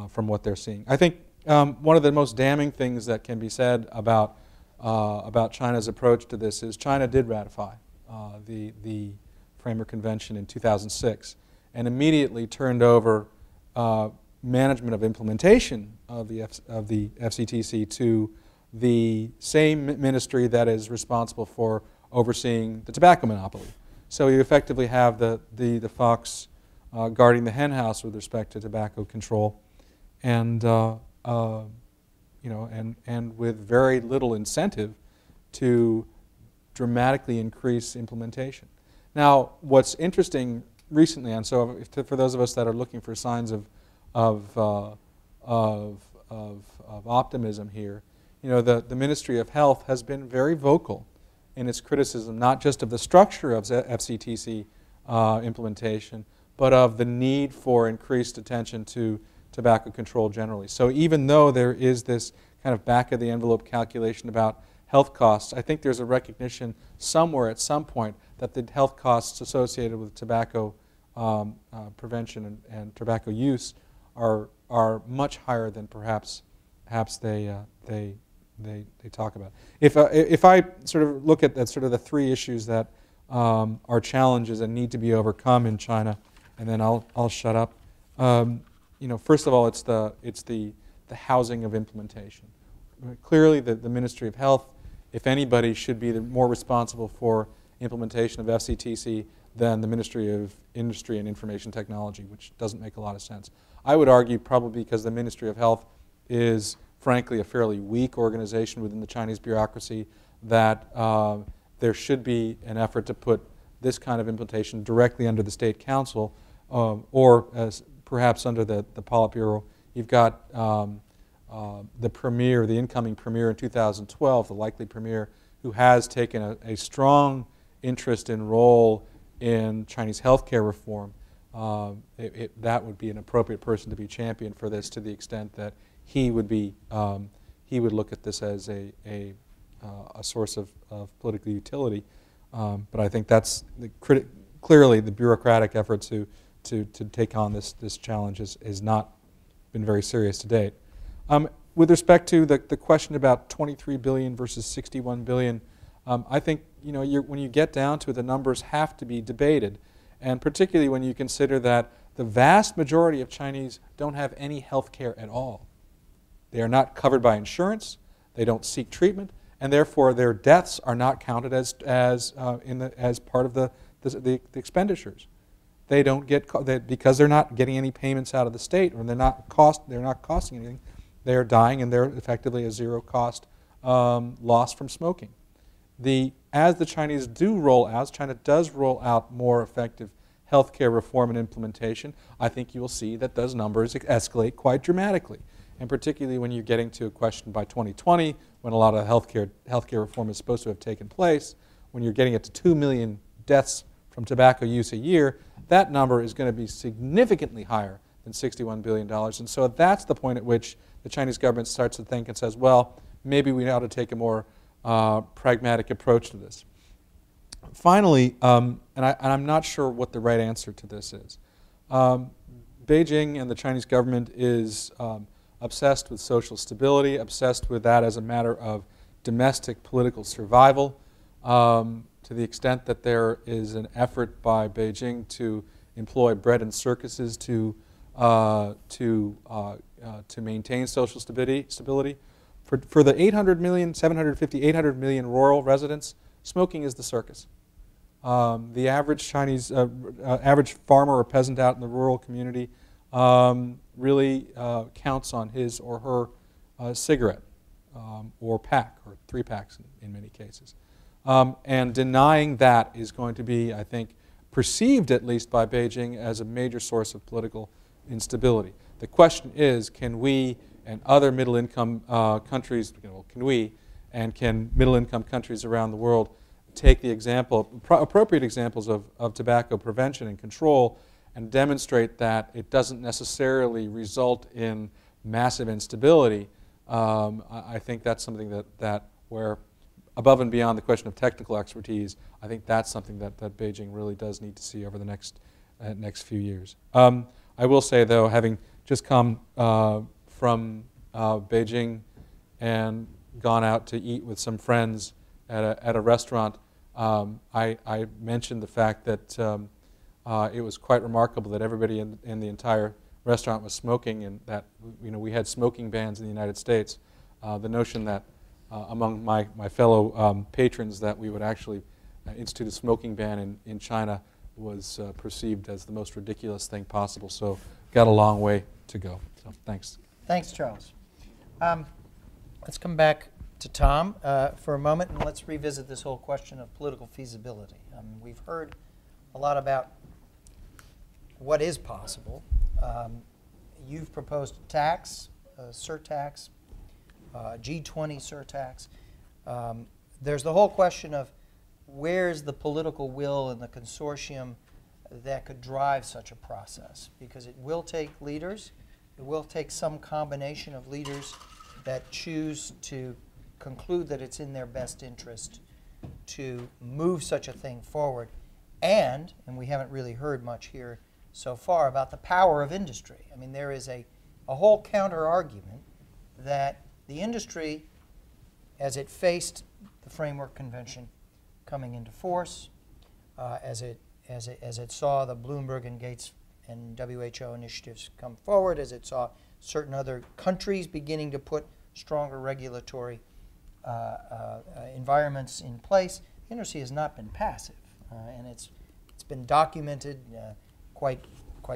from what they're seeing. I think one of the most damning things that can be said about China's approach to this is China did ratify the Framework Convention in 2006, and immediately turned over management of implementation of the FCTC to the same ministry that is responsible for overseeing the tobacco monopoly. So you effectively have the fox guarding the hen house with respect to tobacco control, and you know, and with very little incentive to dramatically increase implementation. Now, what's interesting recently, and so for those of us that are looking for signs of optimism here, you know, the Ministry of Health has been very vocal in its criticism, not just of the structure of FCTC implementation, but of the need for increased attention to tobacco control generally. So even though there is this kind of back-of-the-envelope calculation about health costs, I think there's a recognition somewhere at some point that the health costs associated with tobacco prevention and tobacco use are much higher than perhaps they talk about. If I sort of look at sort of the three issues that are challenges and need to be overcome in China, and then I'll shut up. You know, first of all, it's the housing of implementation. Clearly, the Ministry of Health, if anybody, should be more responsible for implementation of FCTC than the Ministry of Industry and Information Technology, which doesn't make a lot of sense. I would argue probably because the Ministry of Health is, frankly, a fairly weak organization within the Chinese bureaucracy, that there should be an effort to put this kind of implementation directly under the State Council, or as perhaps under the Politburo. You've got the premier, the incoming premier in 2012, the likely premier, who has taken a strong interest and role in Chinese healthcare reform. That would be an appropriate person to be championed for this, to the extent that he would look at this as a source of political utility. But I think that's clearly the bureaucratic effort to take on this challenge has not been very serious to date. With respect to the question about 23 billion versus 61 billion, I think, you know, when you get down to it, the numbers have to be debated, and particularly when you consider that the vast majority of Chinese don't have any health care at all. They are not covered by insurance, they don't seek treatment, and therefore their deaths are not counted as part of the expenditures. They don't get, because they're not getting any payments out of the state, or they're not costing anything. They are dying, and they're effectively a zero cost loss from smoking. As the Chinese China does roll out more effective healthcare reform and implementation, I think you will see that those numbers escalate quite dramatically. And particularly when you're getting to a question by 2020, when a lot of healthcare reform is supposed to have taken place, when you're getting it to 2 million deaths from tobacco use a year, that number is going to be significantly higher than $61 billion. And so that's the point at which the Chinese government starts to think and says, well, maybe we ought to take a more pragmatic approach to this. Finally, and I'm not sure what the right answer to this is. Beijing and the Chinese government is obsessed with social stability, obsessed with that as a matter of domestic political survival, to the extent that there is an effort by Beijing to employ bread and circuses to maintain social stability. For the 800 million, 750, 800 million rural residents, smoking is the circus. The average Chinese, average farmer or peasant out in the rural community really counts on his or her cigarette or pack, or 3 packs in many cases. And denying that is going to be, I think, perceived at least by Beijing as a major source of political instability. The question is, can we and other middle-income countries, can middle-income countries around the world take the appropriate examples of tobacco prevention and control and demonstrate that it doesn't necessarily result in massive instability. I think that's something that where, above and beyond the question of technical expertise, I think that's something that Beijing really does need to see over the next few years. I will say, though, having just come from Beijing and gone out to eat with some friends at a restaurant, I mentioned the fact that it was quite remarkable that everybody in the entire restaurant was smoking, and that we had smoking bans in the United States. The notion that among my fellow patrons that we would actually institute a smoking ban in China was perceived as the most ridiculous thing possible. So got a long way to go. So thanks. Thanks, Charles. Let's come back to Tom for a moment, and let's revisit this whole question of political feasibility. We've heard a lot about what is possible. You've proposed a tax, a surtax, G20 surtax. There's the whole question of where's the political will in the consortium that could drive such a process, because it will take leaders. It will take some combination of leaders that choose to conclude that it's in their best interest to move such a thing forward. And we haven't really heard much here so far about the power of industry. I mean, there is a whole counter-argument that the industry, as it faced the Framework Convention coming into force, as it saw the Bloomberg and Gates and WHO initiatives come forward, as it saw certain other countries beginning to put stronger regulatory environments in place, the industry has not been passive, and it's been documented quite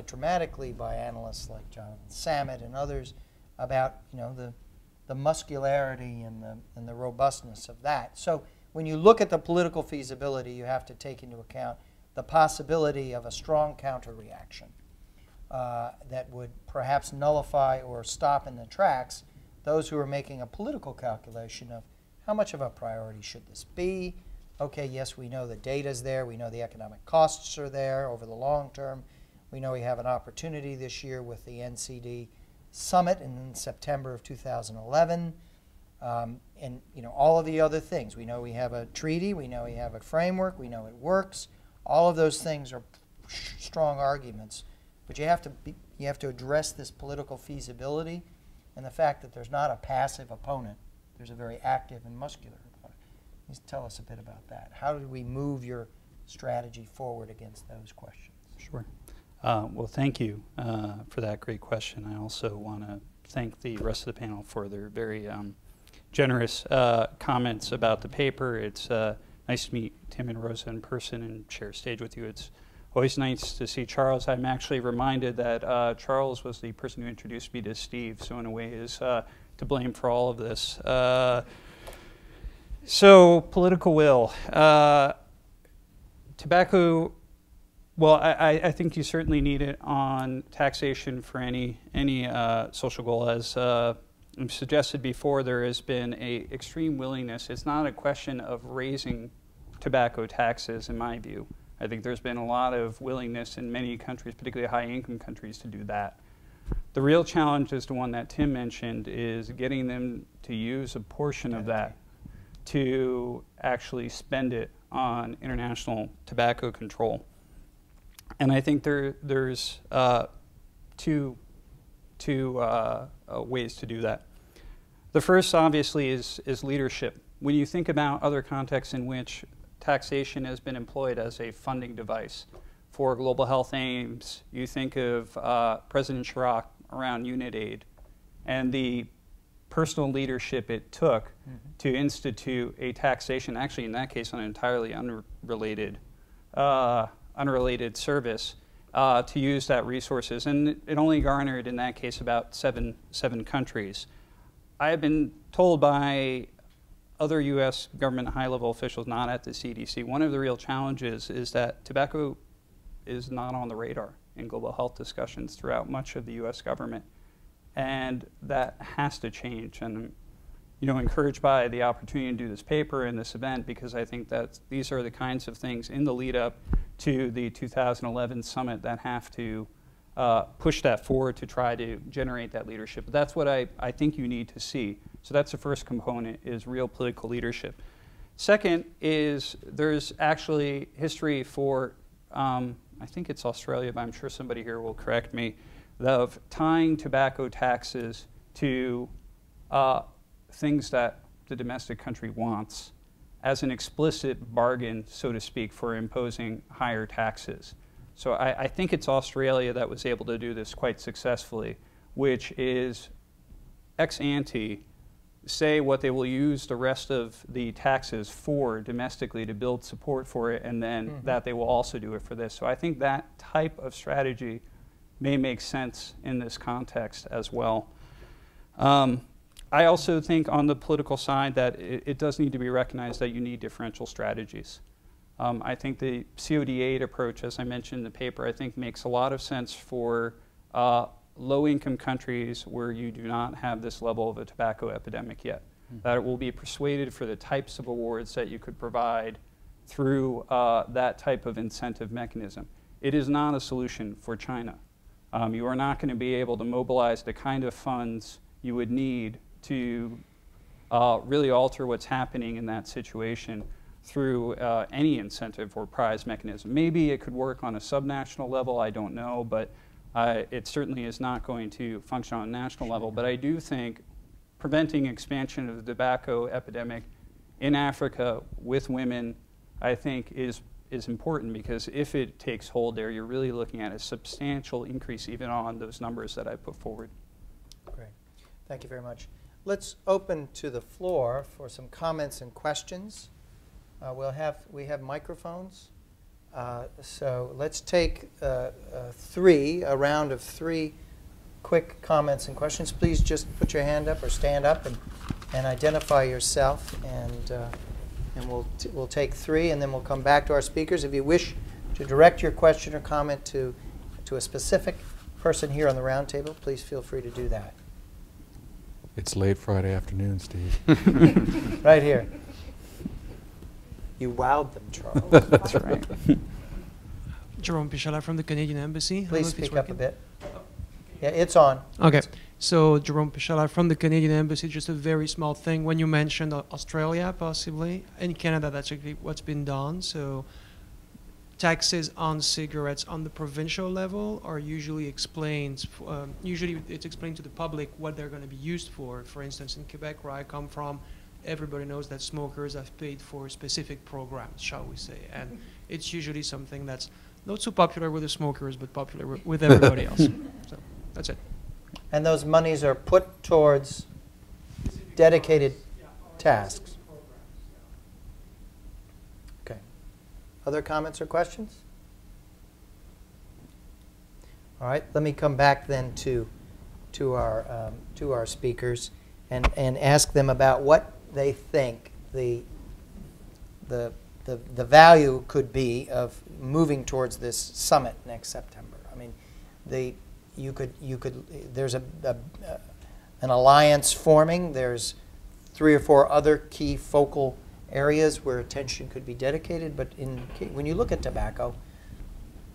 dramatically by analysts like Jonathan Samet and others about the muscularity and the robustness of that. So when you look at the political feasibility, you have to take into account the possibility of a strong counter-reaction that would perhaps nullify or stop in the tracks those who are making a political calculation of how much of a priority should this be. Okay, yes, we know the data's there. We know the economic costs are there over the long term. We know we have an opportunity this year with the NCD summit in September of 2011. And all of the other things. We know we have a treaty. We know we have a framework. We know it works. All of those things are strong arguments. But you have to address this political feasibility and the fact that there's not a passive opponent. There's a very active and muscular opponent. Please tell us a bit about that. How do we move your strategy forward against those questions? Sure. Well, thank you for that great question. I also want to thank the rest of the panel for their very generous comments about the paper. It's nice to meet Tim and Rosa in person and share a stage with you. It's always nice to see Charles. I'm actually reminded that Charles was the person who introduced me to Steve, so in a way is to blame for all of this. So political will. Tobacco, well, I think you certainly need it on taxation for any social goal. As suggested before, there has been an extreme willingness. It's not a question of raising tobacco taxes, in my view. I think there's been a lot of willingness in many countries, particularly high-income countries, to do that. The real challenge is the one that Tim mentioned, is getting them to use a portion of that to actually spend it on international tobacco control. And I think there's two ways to do that. The first, obviously, is leadership. When you think about other contexts in which taxation has been employed as a funding device for global health aims, you think of President Chirac around UNITAID and the personal leadership it took to institute a taxation, actually in that case on an entirely unrelated unrelated service to use that resources. And it only garnered, in that case, about seven countries. I have been told by other U.S. government high-level officials, not at the CDC, one of the real challenges is that tobacco is not on the radar in global health discussions throughout much of the U.S. government. And that has to change. And encouraged by the opportunity to do this paper and this event, because I think that these are the kinds of things in the lead up to the 2011 summit that have to push that forward to try to generate that leadership. But that's what I think you need to see. So that's the first component, is real political leadership. Second is there's actually history for, I think it's Australia, but I'm sure somebody here will correct me, of tying tobacco taxes to things that the domestic country wants as an explicit bargain, so to speak, for imposing higher taxes. So I think it's Australia that was able to do this quite successfully, which is ex ante, say what they will use the rest of the taxes for domestically to build support for it, and then that they will also do it for this. So I think that type of strategy may make sense in this context as well. I also think on the political side that it does need to be recognized that you need differential strategies. I think the COD8 approach, as I mentioned in the paper, I think makes a lot of sense for low-income countries where you do not have this level of a tobacco epidemic yet. That it will be persuaded for the types of awards that you could provide through that type of incentive mechanism. It is not a solution for China. You are not going to be able to mobilize the kind of funds you would need to really alter what's happening in that situation through any incentive or prize mechanism. Maybe it could work on a subnational level, I don't know, but it certainly is not going to function on a national level. But I do think preventing expansion of the tobacco epidemic in Africa with women, I think, is important, because if it takes hold there, you're really looking at a substantial increase even on those numbers that I put forward. Great. Thank you very much. Let's open to the floor for some comments and questions. We have microphones. So let's take a round of three quick comments and questions. Please just put your hand up or stand up and identify yourself, and we'll take three, and then we'll come back to our speakers. If you wish to direct your question or comment to a specific person here on the round table, please feel free to do that. It's late Friday afternoon, Steve. Right here. You wowed them, Charles. That's right. Jerome Pichala from the Canadian Embassy. Please speak up a bit. Yeah, it's on. Okay. So Jerome Pichala from the Canadian Embassy, just a very small thing. When you mentioned Australia, possibly, in Canada, that's actually what's been done. So taxes on cigarettes on the provincial level are usually explained, usually it's explained to the public what they're going to be used for. For instance, in Quebec, where I come from, everybody knows that smokers have paid for specific programs, shall we say. And it's usually something that's not so popular with the smokers, but popular with everybody else. So that's it. And those monies are put towards dedicated tasks. Okay. Other comments or questions? All right. Let me come back then to our speakers and ask them about what they think the value could be of moving towards this summit next September. I mean, there's an alliance forming. There's 3 or 4 other key focal areas where attention could be dedicated. But when you look at tobacco,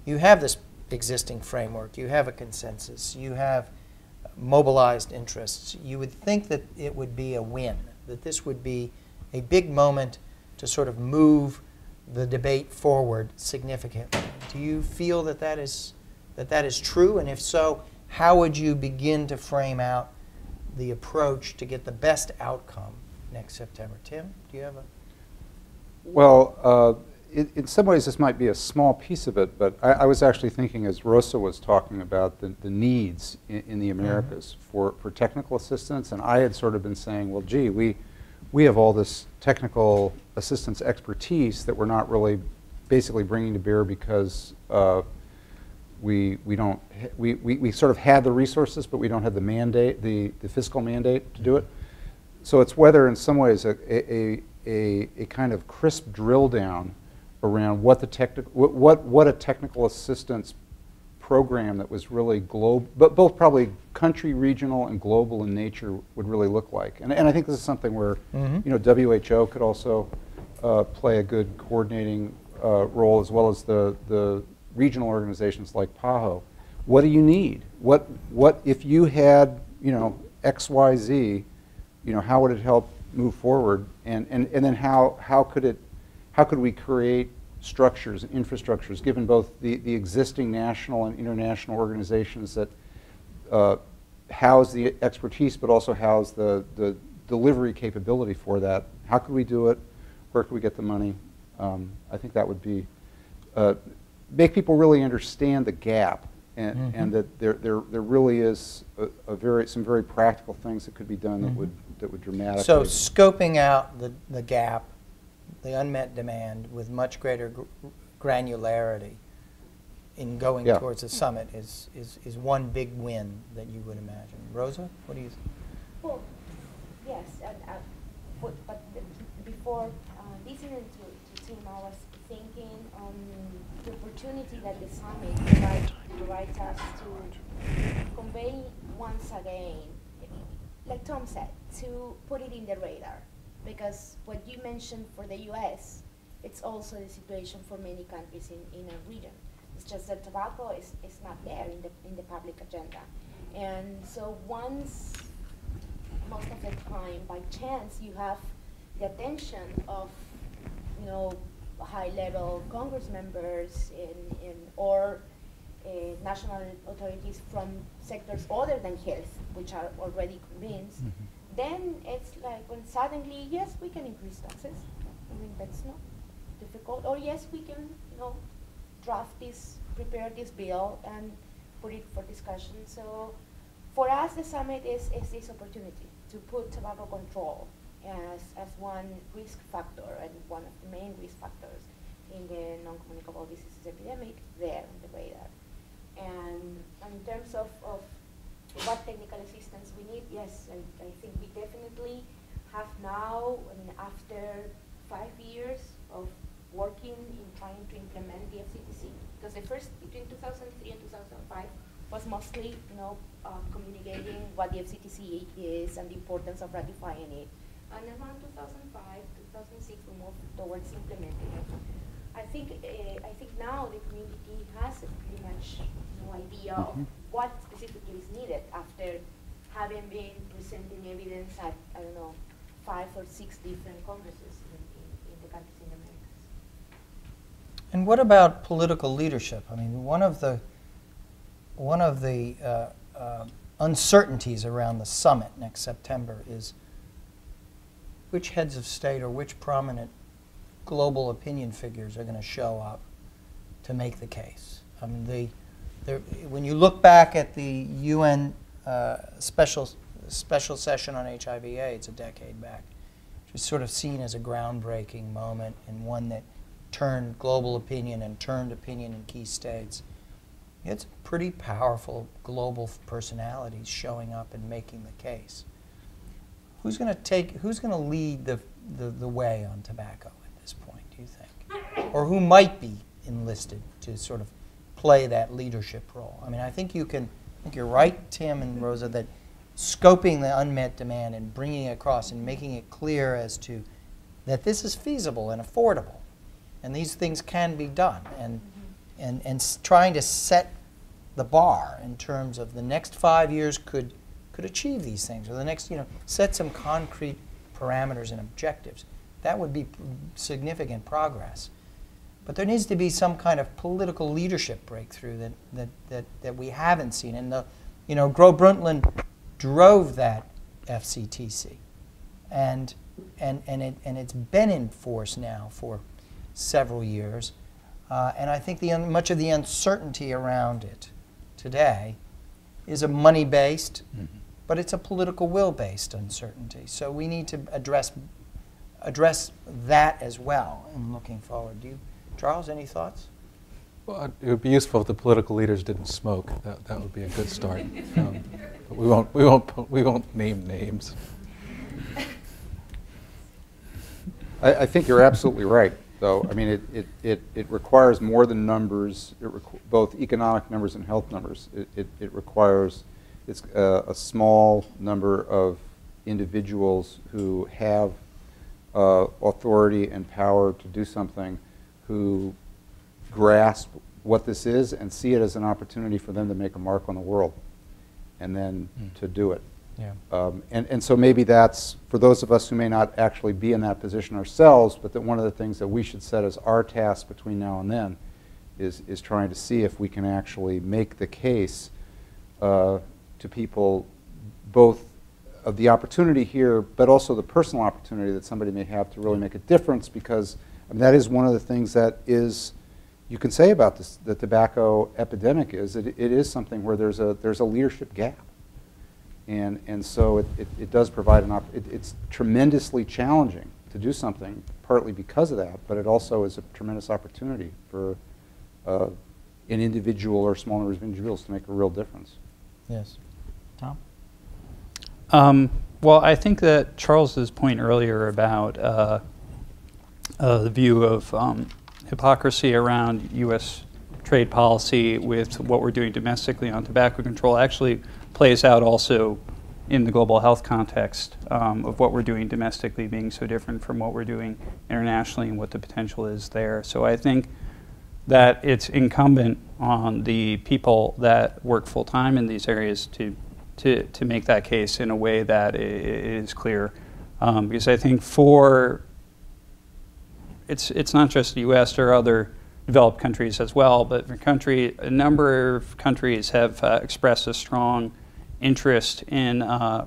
you have this existing framework. You have a consensus. You have mobilized interests. You would think that it would be a win, that this would be a big moment to sort of move the debate forward significantly. Do you feel that that is true? And if so, how would you begin to frame out the approach to get the best outcome next September? Tim, do you have a... Well, in some ways this might be a small piece of it, but I was actually thinking, as Rosa was talking about, the needs in the Americas for technical assistance, and I had sort of been saying, well, gee, we have all this technical assistance expertise that we're not really basically bringing to bear because we sort of had the resources, but we don't have the mandate, the fiscal mandate to do it. So it's whether in some ways a kind of crisp drill down around what the what a technical assistance program that was really global, but both probably country, regional, and global in nature would really look like. And I think this is something where you know, WHO could also play a good coordinating role, as well as the regional organizations like PAHO. What do you need? What if you had, you know, XYZ, you know, how would it help move forward? And then how could we create structures and infrastructures, given both the existing national and international organizations that house the expertise, but also house the delivery capability for that? How could we do it? Where could we get the money? I think that would be make people really understand the gap, and that there really is some very practical things that could be done that would dramatically. So scoping out the gap, the unmet demand, with much greater granularity in going towards the summit is one big win that you would imagine. Rosa, what do you think? Well, yes, but before listening to Tim, I was thinking on the opportunity that the summit provides us to convey once again, like Tom said, to put it in the radar. Because what you mentioned for the US, it's also the situation for many countries in a region. It's just that tobacco is not there in the public agenda. And so once, most of the time, by chance, you have the attention of, you know, high-level Congress members or national authorities from sectors other than health, which are already convinced, then it's like when suddenly, yes, we can increase taxes. I mean, that's not difficult. Or yes, we can, you know, prepare this bill and put it for discussion. So for us, the summit is this opportunity to put tobacco control as one risk factor and one of the main risk factors in the non-communicable diseases epidemic there on the radar. And in terms of what technical assistance we need, yes, I think we definitely have now, I mean, after 5 years of working in trying to implement the FCTC, because the first, between 2003 and 2005, was mostly, you know, communicating what the FCTC is and the importance of ratifying it. And around 2005, 2006, we moved towards implementing it. I think now the community has a pretty much idea of what specifically is needed after having been presenting evidence at, I don't know, 5 or 6 different congresses in the countries in the Americas. And what about political leadership? I mean, one of the uncertainties around the summit next September is which heads of state or which prominent global opinion figures are going to show up to make the case. I mean, when you look back at the UN special session on HIV/AIDS a decade back, it was sort of seen as a groundbreaking moment and one that turned global opinion and turned opinion in key states. It's pretty powerful global personalities showing up and making the case. Who's going to lead the way on tobacco at this point, do you think? Or who might be enlisted to sort of play that leadership role? I mean, I think you're right, Tim and Rosa, that scoping the unmet demand and bringing it across and making it clear as to that this is feasible and affordable, and these things can be done, and trying to set the bar in terms of the next 5 years could achieve these things, or the next, set some concrete parameters and objectives. That would be significant progress. But there needs to be some kind of political leadership breakthrough that we haven't seen. And Gro Brundtland drove that FCTC, and it's been in force now for several years. And I think much of the uncertainty around it today is a money-based, but it's a political will-based uncertainty. So we need to address that as well in looking forward. Do Charles, any thoughts? Well, it would be useful if the political leaders didn't smoke. That would be a good start. But we won't name names. I think you're absolutely right, though. I mean, it requires more than numbers, both economic numbers and health numbers. It requires a small number of individuals who have authority and power to do something, who grasp what this is and see it as an opportunity for them to make a mark on the world, and then to do it. Yeah. And so maybe that's, for those of us who may not actually be in that position ourselves, but that one of the things that we should set as our task between now and then is trying to see if we can actually make the case to people both of the opportunity here, but also the personal opportunity that somebody may have to really make a difference, because I mean, that is one of the things that is, you can say about this, the tobacco epidemic is that it is something where there's a leadership gap. And so it does provide it's tremendously challenging to do something, partly because of that, but it also is a tremendous opportunity for an individual or small number of individuals to make a real difference. Yes. Tom? Well, I think that Charles's point earlier about the view of hypocrisy around U.S. trade policy with what we're doing domestically on tobacco control actually plays out also in the global health context of what we're doing domestically being so different from what we're doing internationally and what the potential is there. So I think that it's incumbent on the people that work full-time in these areas to make that case in a way that is clear. Because I think it's not just the U.S., there are other developed countries as well, but a number of countries have expressed a strong interest in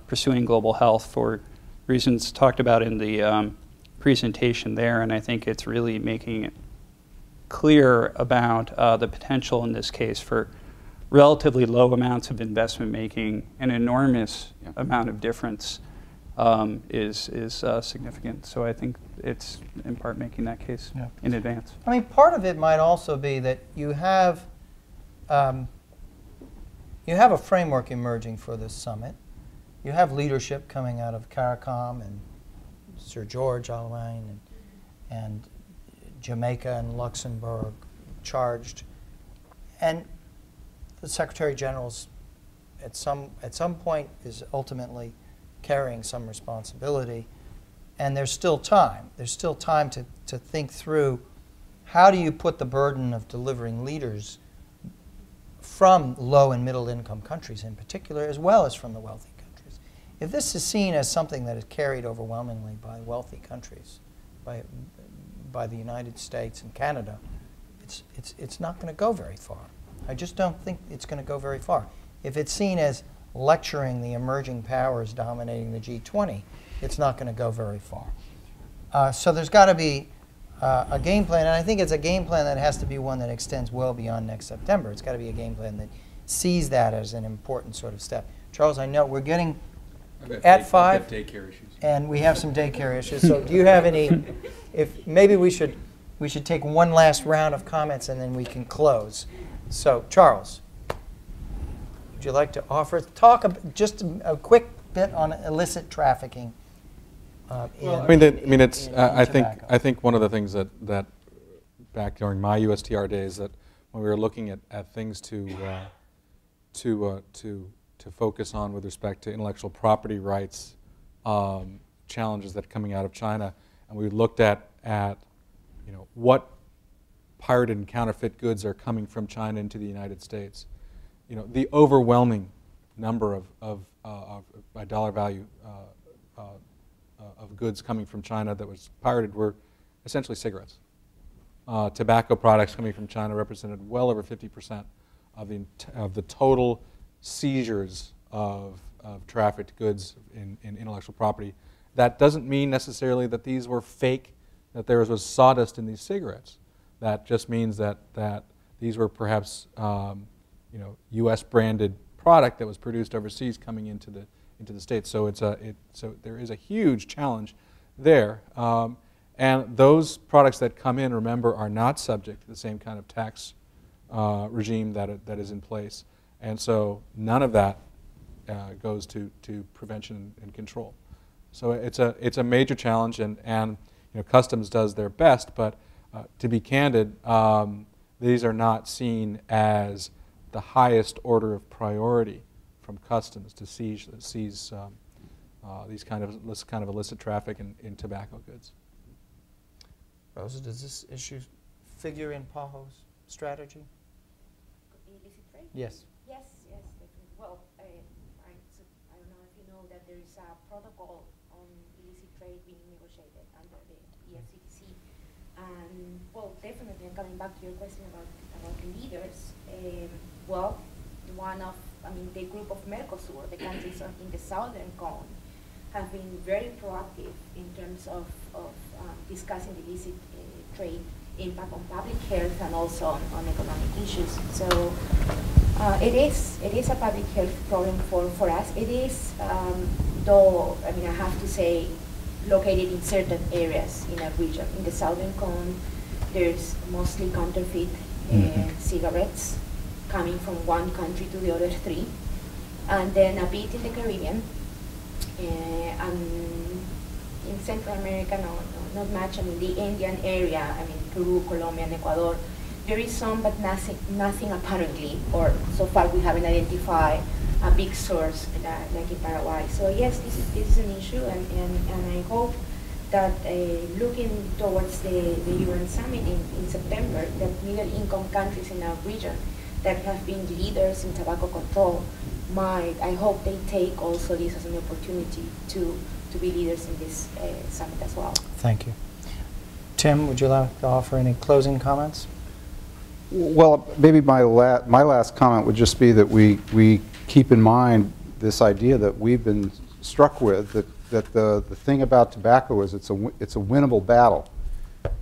pursuing global health for reasons talked about in the presentation there, and I think it's really making it clear about the potential in this case for relatively low amounts of investment making an enormous amount of difference is significant. So I think it's in part making that case in advance. I mean, part of it might also be that you have a framework emerging for this summit. You have leadership coming out of CARICOM and Sir George Alain and Jamaica and Luxembourg charged, and the Secretary General's at some point is ultimately carrying some responsibility, and there's still time. There's still time to think through how do you put the burden of delivering leaders from low and middle income countries in particular, as well as from the wealthy countries. If this is seen as something that is carried overwhelmingly by wealthy countries, by the United States and Canada, it's not going to go very far. I just don't think it's going to go very far. If it's seen as lecturing the emerging powers dominating the G20, it's not going to go very far. So there's got to be a game plan, and I think it's a game plan that has to be one that extends well beyond next September. It's got to be a game plan that sees that as an important sort of step. Charles, I know we're getting at 5, daycare issues, and we have some daycare issues. So do you have any? If maybe we should take one last round of comments and then we can close. So Charles, would you like to talk just a quick bit on illicit trafficking? I think one of the things that back during my USTR days, that when we were looking at things to focus on with respect to intellectual property rights challenges that are coming out of China, and we looked at what pirated and counterfeit goods are coming from China into the United States. The overwhelming number of by dollar value of goods coming from China that was pirated were essentially cigarettes. Tobacco products coming from China represented well over 50% of the total seizures of trafficked goods in intellectual property. That doesn't mean necessarily that these were fake, that there was sawdust in these cigarettes. That just means that these were perhaps U.S. branded product that was produced overseas coming into the States. So so there is a huge challenge there. And those products that come in, remember, are not subject to the same kind of tax regime that is in place. And so none of that goes to prevention and control. So it's a major challenge, and you know, Customs does their best, but to be candid, these are not seen as the highest order of priority from Customs to seize these kind of illicit traffic in tobacco goods. Rosa, does this issue figure in PAHO's strategy? Illicit trade? Yes. Yes, definitely. Well, I don't know if you know that there is a protocol on illicit trade being negotiated under the FCTC. And, well, definitely, and coming back to your question about the leaders, well, the group of Mercosur, the countries in the southern cone, have been very proactive in terms of discussing the illicit trade impact on public health and also on economic issues. So it is a public health problem for us. It is, though, I have to say, located in certain areas in a region. In the southern cone, there's mostly counterfeit cigarettes coming from one country to the other three, and then a bit in the Caribbean, and in Central America, not much. The Indian area, Peru, Colombia, and Ecuador, there is some, but nothing apparently, or so far we haven't identified a big source like in Paraguay. So yes, this is an issue, and I hope that looking towards the UN summit in September, that middle-income countries in our region that have been leaders in tobacco control I hope they take also this as an opportunity to be leaders in this summit as well. Thank you. Tim, would you like to offer any closing comments? Well, maybe my last comment would just be that we keep in mind this idea that we've been struck with, that the thing about tobacco is it's a winnable battle,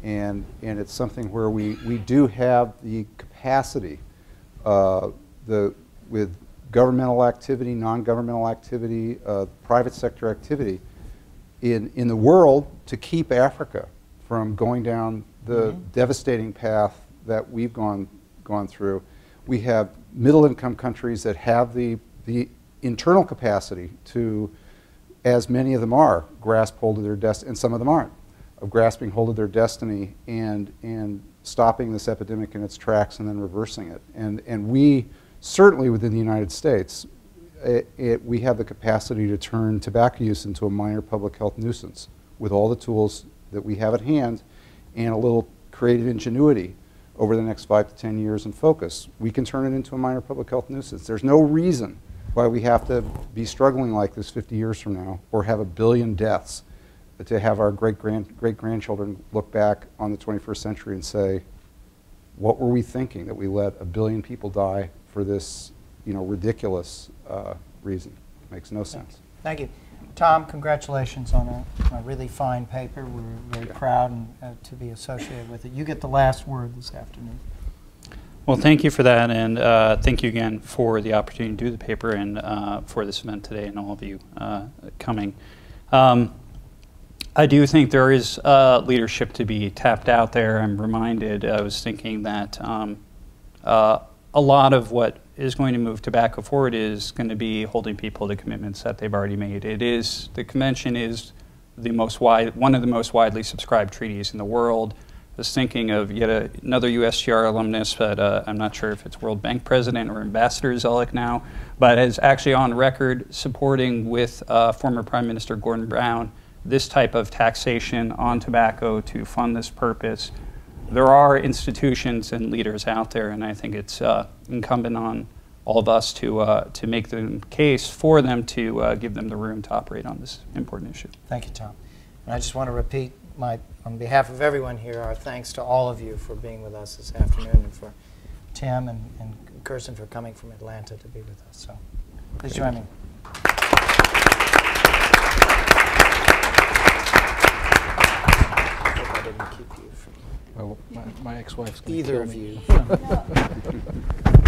and it's something where we do have the capacity with governmental activity, non-governmental activity, private sector activity in the world to keep Africa from going down the devastating path that we've gone through. We have middle-income countries that have the internal capacity to, as many of them are, grasp hold of their destiny, and some of them aren't, of grasping hold of their destiny and stopping this epidemic in its tracks and then reversing it. And we, certainly within the United States, we have the capacity to turn tobacco use into a minor public health nuisance with all the tools that we have at hand and a little creative ingenuity over the next 5 to 10 years and focus. We can turn it into a minor public health nuisance. There's no reason why we have to be struggling like this 50 years from now or have 1 billion deaths to have our great-grandchildren look back on the 21st century and say, what were we thinking that we let 1 billion people die for this, ridiculous reason? Makes no sense. Thank you. Tom, congratulations on a really fine paper. We're very proud to be associated with it. You get the last word this afternoon. Well, thank you for that, and thank you again for the opportunity to do the paper and for this event today and all of you coming. I do think there is leadership to be tapped out there. I'm reminded, I was thinking that a lot of what is going to move tobacco forward is going to be holding people to commitments that they've already made. The convention is one of the most widely subscribed treaties in the world. I was thinking of yet another USTR alumnus, but I'm not sure if it's World Bank President or Ambassador Zoellick now, but is actually on record supporting with former Prime Minister Gordon Brown this type of taxation on tobacco to fund this purpose. There are institutions and leaders out there, and I think it's incumbent on all of us to make the case for them to give them the room to operate on this important issue. Thank you, Tom. And I just want to repeat on behalf of everyone here, our thanks to all of you for being with us this afternoon, and for Tim and Kirsten for coming from Atlanta to be with us. So please join me. I didn't keep you from Well, my ex-wife's going to either kill of me. you.